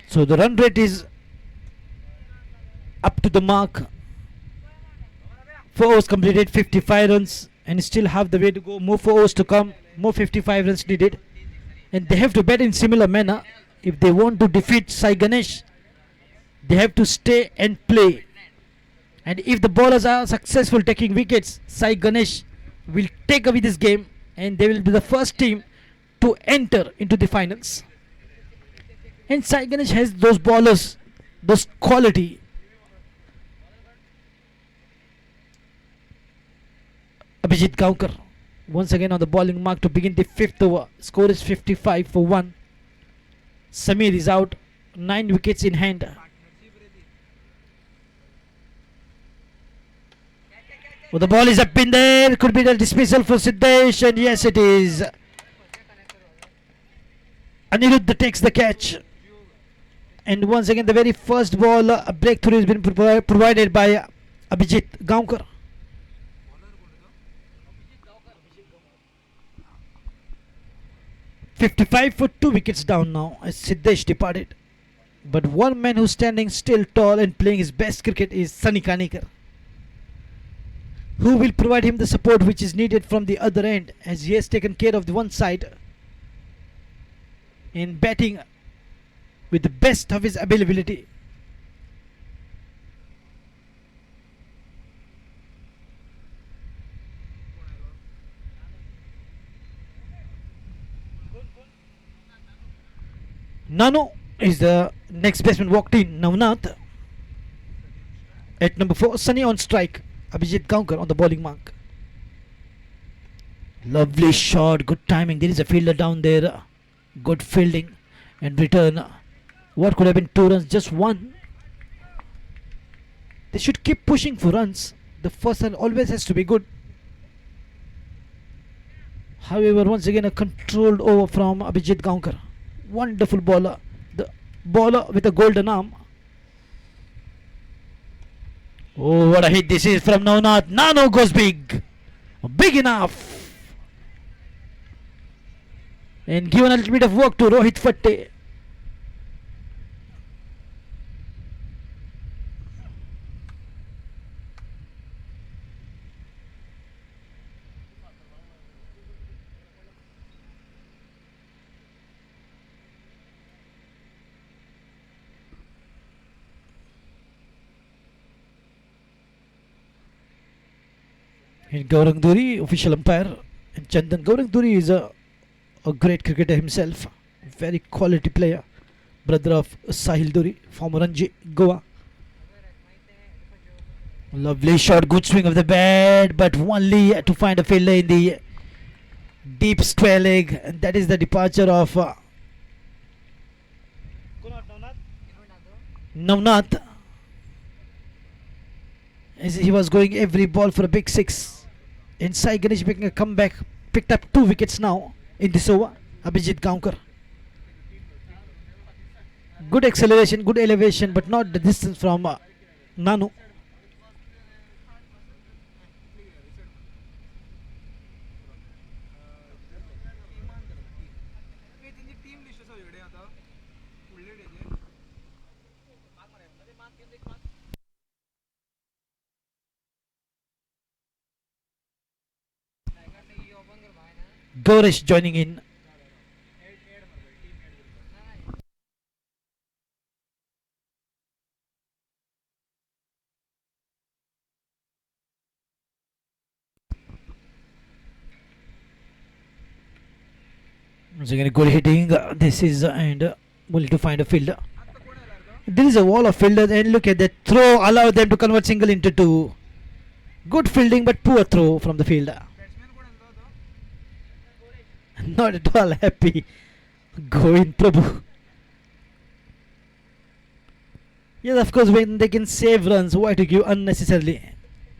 So the run rate is up to the mark. 4 overs completed, 55 runs, and still have the way to go. More 4 overs to come, more 55 runs needed, and they have to bat in similar manner if they want to defeat Sai Ganesh. They have to stay and play, and if the bowlers are successful taking wickets, Sai Ganesh will take away this game, and they will be the first team to enter into the finals. And Sai Ganesh has those bowlers, those quality. Abhijit Gaukar once again on the bowling mark to begin the 5th over. Score is 55 for 1. Samir is out, 9 wickets in hand. Well, the ball is up in there. Could be the dismissal for Siddesh, and yes, it is. Aniruddha takes the catch. And once again, the very first ball, a breakthrough has been provided by Abhijit Gaukar. "55 for 2 wickets down now as Siddesh departed. But one man who's standing still tall and playing his best cricket is Sunny Kanikar, who will provide him the support which is needed from the other end, as he has taken care of the one side in batting with the best of his availability. Nano is the next batsman walked in. Navnath at number 4. Sunny on strike. Abhijit Gaukar on the bowling mark. Lovely shot, good timing. There is a fielder down there. Good fielding and return. What could have been 2 runs, just 1. They should keep pushing for runs. The first run always has to be good. However, once again a controlled over from Abhijit Gaukar. Wonderful bowler. The bowler with a golden arm. Oh, what a hit this is from Navnath. Nano goes big. Big enough. and given a little bit of work to Rohit Fatte. And Gaurang Duri, official umpire, and Chandan. Gaurang Duri is a great cricketer himself, very quality player, brother of Sahil Duri, former Ranji, Goa. Lovely shot, good swing of the bat, but only to find a fielder in the deep square leg, and that is the departure of Navnath, as he was going every ball for a big six. Inside, Ganesh making a comeback, picked up 2 wickets now in this over. Abhijit Gaonkar. Good acceleration, good elevation, but not the distance from Nanu. Ganesh joining in. Once again, good hitting. This is and will to find a fielder. There is a wall of fielders, and look at that throw. Allow them to convert single into 2. Good fielding, but poor throw from the fielder. Not at all happy. Govind Prabhu. Yes, of course, when they can save runs, why to give unnecessarily?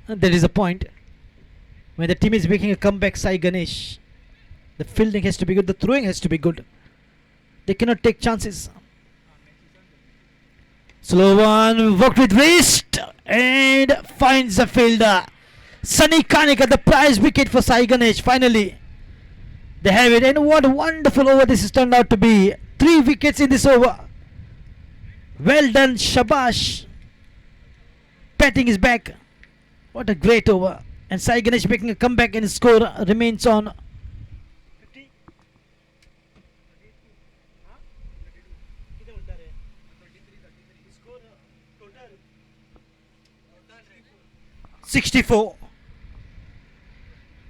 And there is a point. When the team is making a comeback, Sai Ganesh, the fielding has to be good, the throwing has to be good. They cannot take chances. Slow one, worked with wrist and finds the fielder. Sunny Kanika, the prize wicket for Sai Ganesh. Finally, they have it. And what a wonderful over this has turned out to be. 3 wickets in this over. Well done, Shabash. Batting is back. What a great over. And Sai Ganesh making a comeback, and his score remains on 64.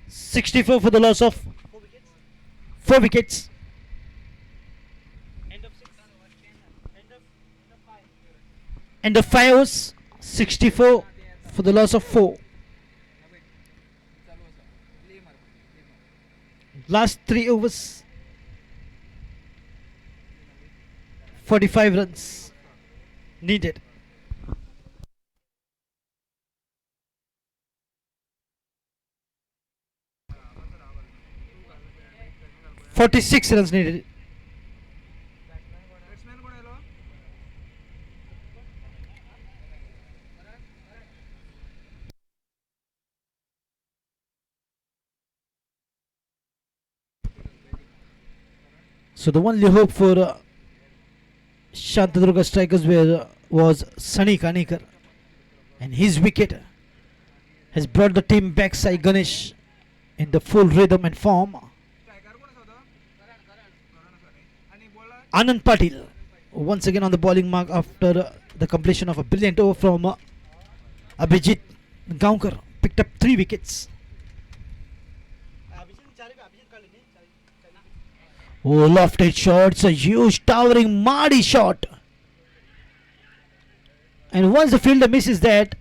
64 for the loss of 4 wickets. End of 5 overs. 64 for the loss of 4. Last 3 overs. 45 runs needed. "46 runs needed." So the only hope for Shantadurga strikers was Sunny Kanikar, and his wicket has brought the team back. Sai Ganesh in the full rhythm and form. Anand Patil once again on the bowling mark after the completion of a brilliant over from Abhijit Gaonkar. Picked up 3 wickets. Oh, lofted shots, a huge towering Mardy shot. And once the fielder misses that,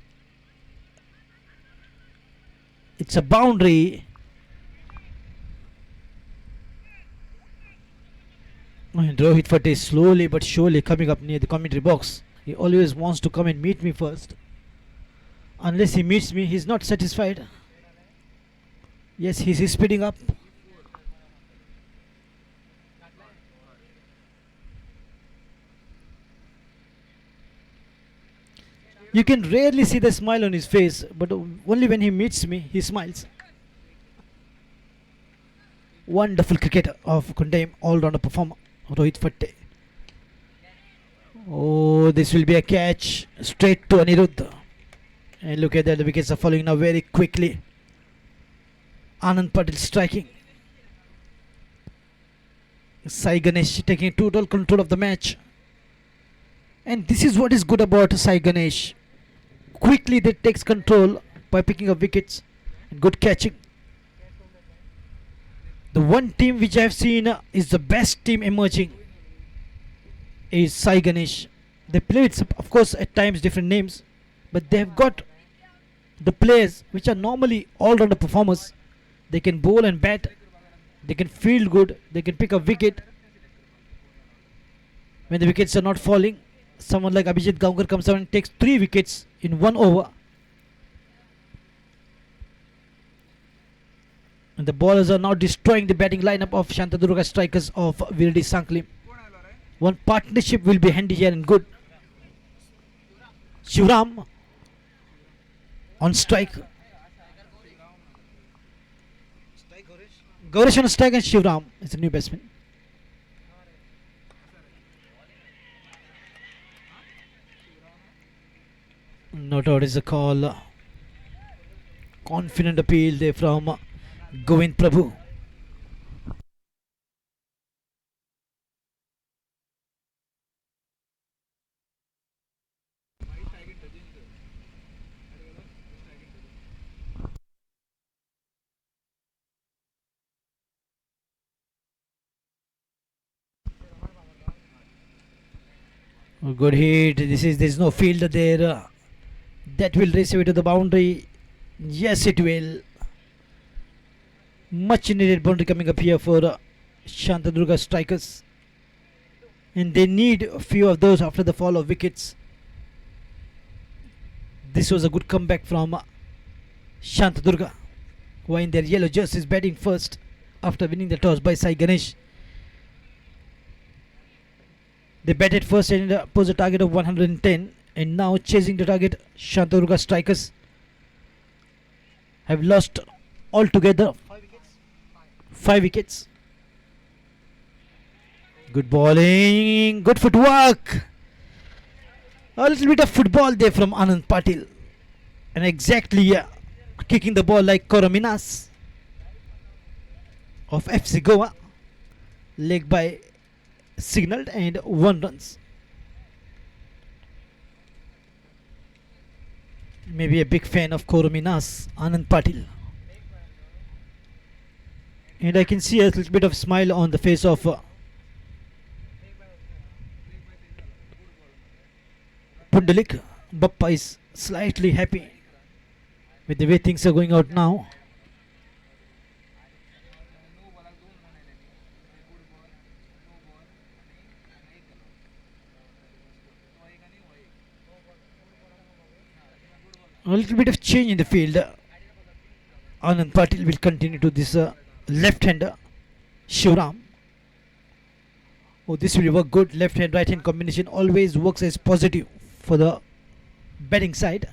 it's a boundary. And Rohit Fatte is slowly but surely coming up near the commentary box. He always wants to come and meet me first. Unless he meets me, he's not satisfied. Yes, he's speeding up. You can rarely see the smile on his face, but only when he meets me, he smiles. Wonderful cricketer of Kundaim, all-rounder performer, Rohit Fatte. Oh, this will be a catch straight to Anirudh. And look at that, the wickets are falling now very quickly. Anand Patil striking. Sai Ganesh taking total control of the match. And this is what is good about Sai Ganesh. Quickly they takes control by picking up wickets and good catching. The one team which I have seen is the best team emerging is Sai Ganesh. They play with, of course, at times different names, but they have got the players which are normally all-rounder performers. They can bowl and bat, they can field good, they can pick a wicket when the wickets are not falling. Someone like Abhijit Gaonkar comes out and takes 3 wickets in 1 over. And the bowlers are now destroying the batting lineup of Shantadurga strikers of Virdi Sanklim. One partnership will be handy here and good. Shivram on strike. Gaurish on strike and Shivram is the new batsman. Not out is the call. Confident appeal there from Govind Prabhu. Oh, good hit. There's no fielder there. That will race away to the boundary. Yes, it will. Much needed boundary coming up here for Shantadurga strikers. And they need a few of those after the fall of wickets. This was a good comeback from Shantadurga, who are in their yellow jerseys batting first after winning the toss by Sai Ganesh. They batted first and posed a target of 110, and now chasing the target, Shantadurga strikers have lost altogether 5 wickets. Good bowling, good footwork. A little bit of football there from Anand Patil, and exactly kicking the ball like Korominas of FC Goa. Leg by signalled and 1 runs. Maybe a big fan of Korominas, Anand Patil. And I can see a little bit of smile on the face of Pundalik. Bappa is slightly happy with the way things are going out now. A little bit of change in the field. Anand Patil will continue to this left-hander Shivram. Oh, this will work good. Left hand right hand combination always works as positive for the batting side.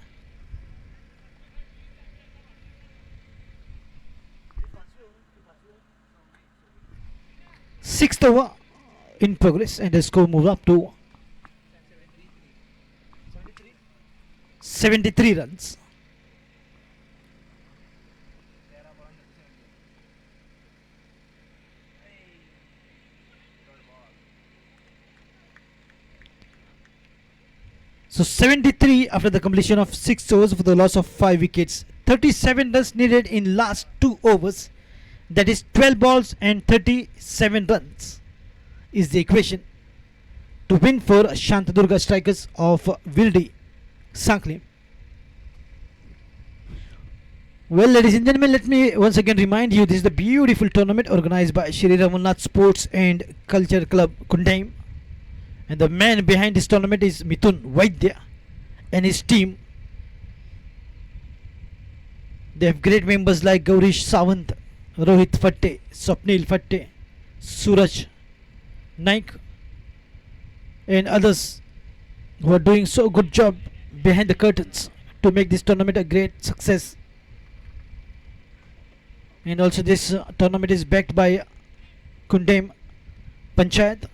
Sixth over in progress, and the score moved up to 73 runs. So 73 after the completion of 6 overs for the loss of 5 wickets. 37 runs needed in last 2 overs. That is 12 balls and 37 runs is the equation to win for Shantadurga strikers of Virdi Sanklim. Well, ladies and gentlemen, let me once again remind you, this is the beautiful tournament organized by Shree Ravalnath Sports and Culture Club Kundaim. And the man behind this tournament is Mithun Vaidya and his team. They have great members like Gaurish Sawant, Rohit Fatte, Swapnil Fatte, Suraj Naik, and others who are doing so good job behind the curtains to make this tournament a great success. And also this tournament is backed by Kundaim, Panchayat.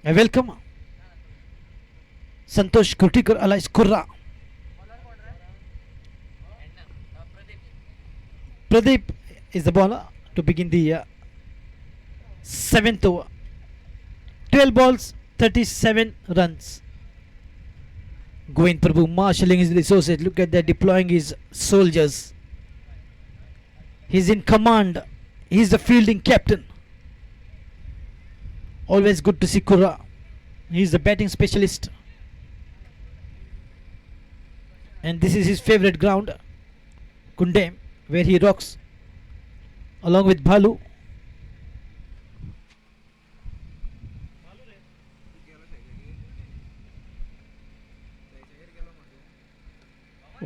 I welcome Santosh Kurtikar alias Kurra. Pradeep is the bowler to begin the 7th over. 12 balls, 37 runs. Govind Prabhu marshalling his resources. Look at that, deploying his soldiers. He's in command. He's the fielding captain. Always good to see Kurra. He's the batting specialist. And this is his favorite ground, Kundaim, where he rocks along with Bhalu.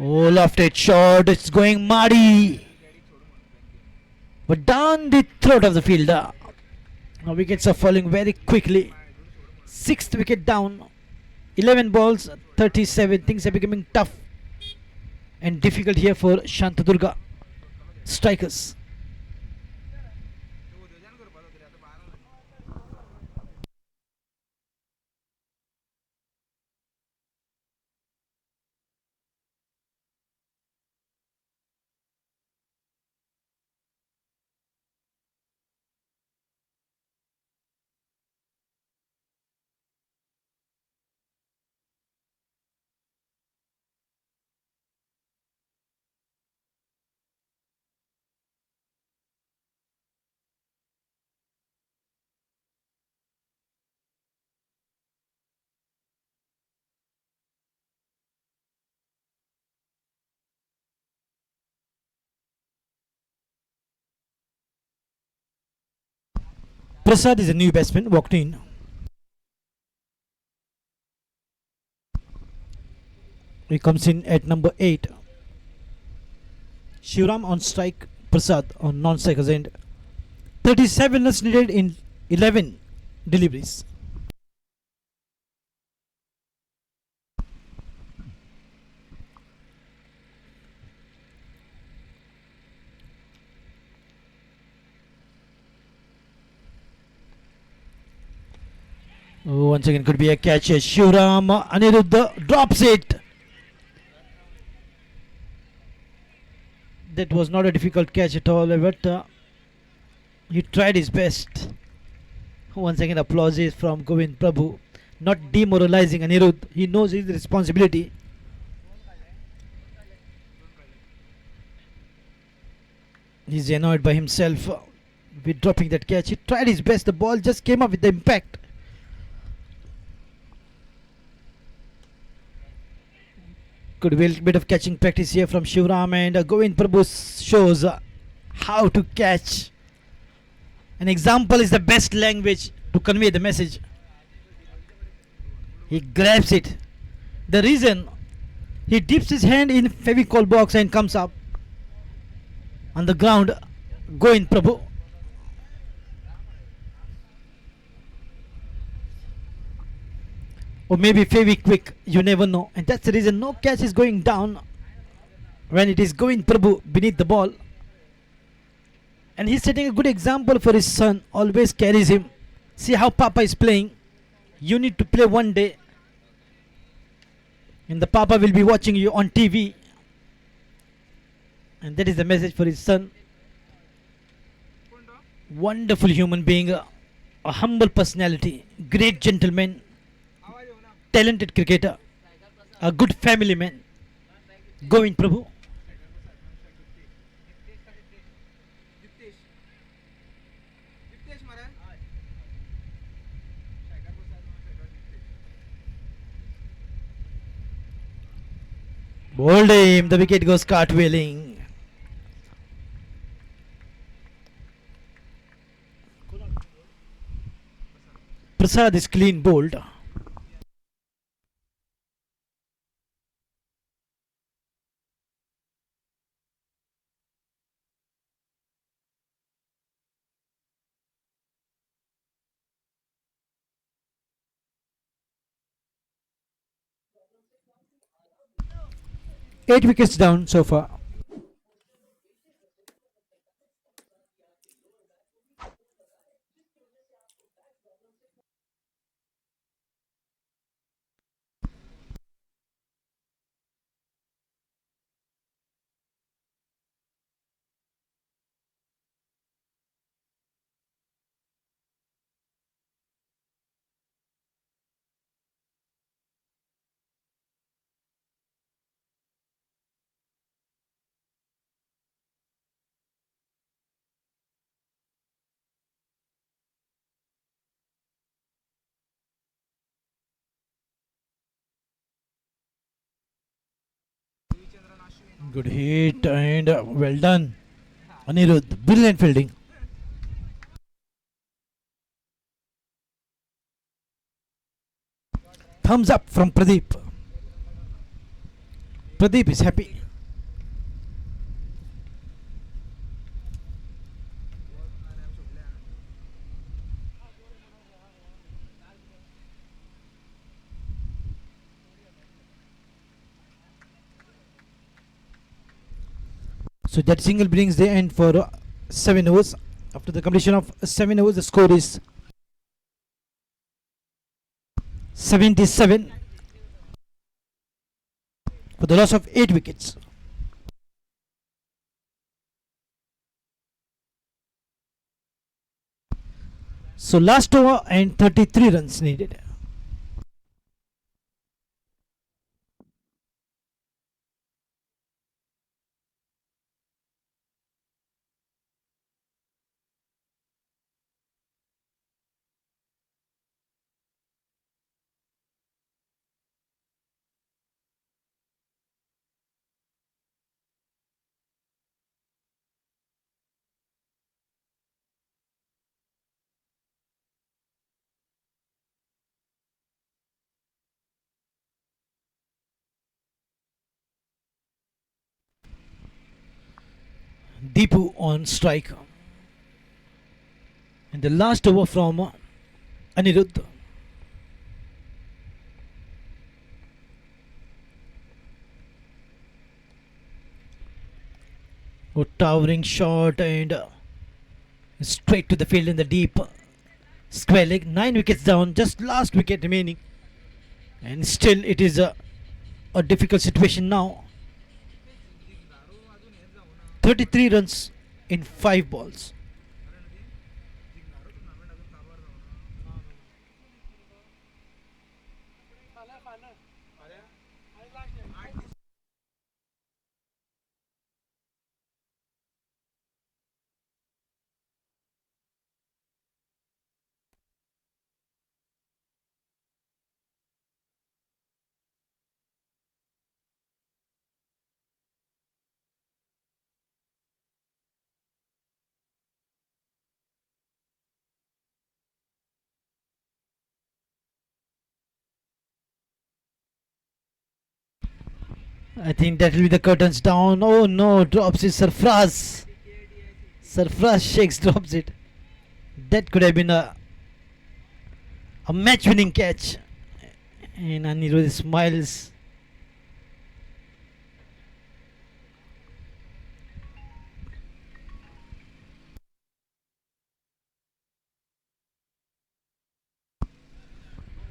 Oh, lofted shot. It's going muddy. But down the throat of the fielder. Now wickets are falling very quickly. 6th wicket down. 11 balls, 37. Things are becoming tough and difficult here for Shantadurga strikers. Prasad is a new batsman, walked in. He comes in at number 8. Shivram on strike, Prasad on non-strikers end. 37 runs needed in 11 deliveries. Oh, once again could be a catch. Shivram, Aniruddha drops it. That was not a difficult catch at all, but he tried his best. Once again applauses from Govind Prabhu. Not demoralizing Anirudh. He knows his responsibility. He's annoyed by himself with dropping that catch. He tried his best. The ball just came up with the impact. Could be a little bit of catching practice here from Shivram, and Govind Prabhu shows how to catch. An example is the best language to convey the message. He grabs it. The reason he dips his hand in Fevicol box and comes up on the ground, Govind Prabhu. Or maybe Feviquick, you never know. And that's the reason no catch is going down when it is Govind Prabhu beneath the ball. And he's setting a good example for his son. Always carries him. See how Papa is playing. You need to play one day. And the Papa will be watching you on TV. And that is the message for his son. Wonderful human being. A humble personality. Great gentleman. Talented cricketer. A good family man. Govind Prabhu. Bowled him. The wicket goes cartwheeling. Prasad is clean bowled. Eight wickets down so far. Good hit and well done. Anirudh, brilliant fielding. Thumbs up from Pradeep. Pradeep is happy. So that single brings the end for 7 overs. After the completion of 7 overs, the score is 77 for the loss of 8 wickets. So last over and 33 runs needed. Deepu on strike. And the last over from Anirudh. Oh, towering shot and straight to the field in the deep square leg. 9 wickets down, just last wicket remaining. And still it is a difficult situation now. 33 runs in 5 balls. I think that will be the curtains down. Oh no, drops it. Sarfraz. Sarfraz shakes, drops it. That could have been a match winning catch. And Anirudh smiles.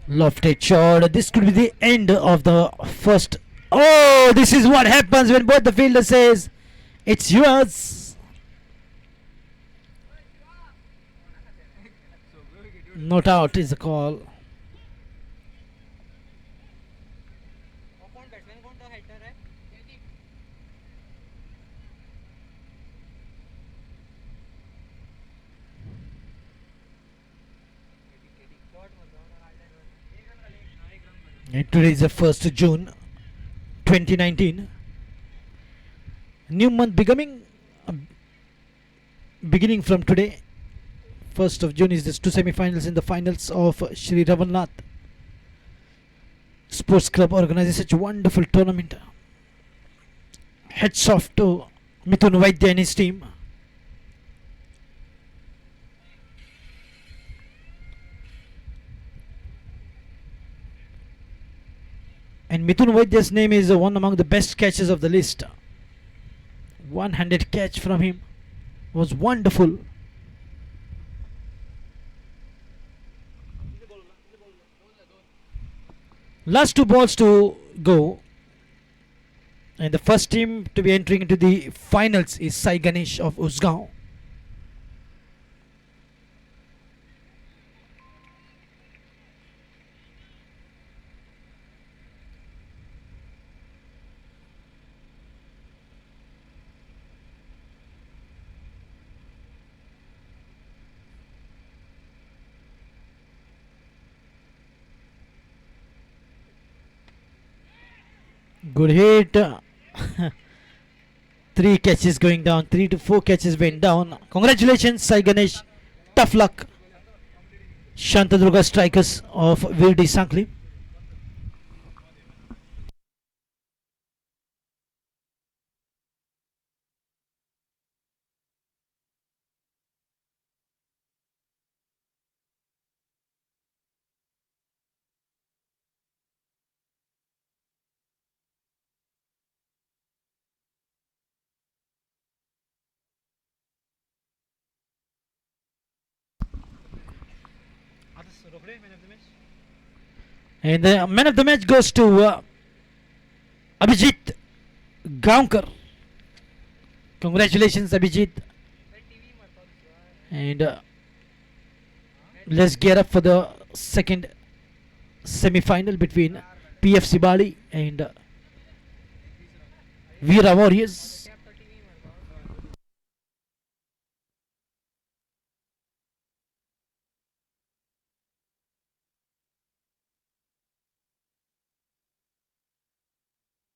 Lofted shot. This could be the end of the first. Oh, this is what happens when both the fielders says it's yours. Not out is the call. And today is the 1st of June 2019. New month beginning from today. 1st of June is the 2 semi-finals in the finals of Shree Ravalnath Sports Club organizes such a wonderful tournament. Heads off to Mithun Vaidya and his team. And Mithun Vaidya's name is one among the best catches of the list. One-handed catch from him was wonderful. Last 2 balls to go. And the first team to be entering into the finals is Sai Ganesh of Usgaon. Good hit. Three catches going down. 3 to 4 catches went down. Congratulations, Sai Ganesh. Tough luck. Shantadurga strikers of Virdi Sankli. And the man of the match goes to Abhijit Gaonkar. Congratulations, Abhijit. And let's get up for the second semi-final between PFC Bali and Veera Warriors.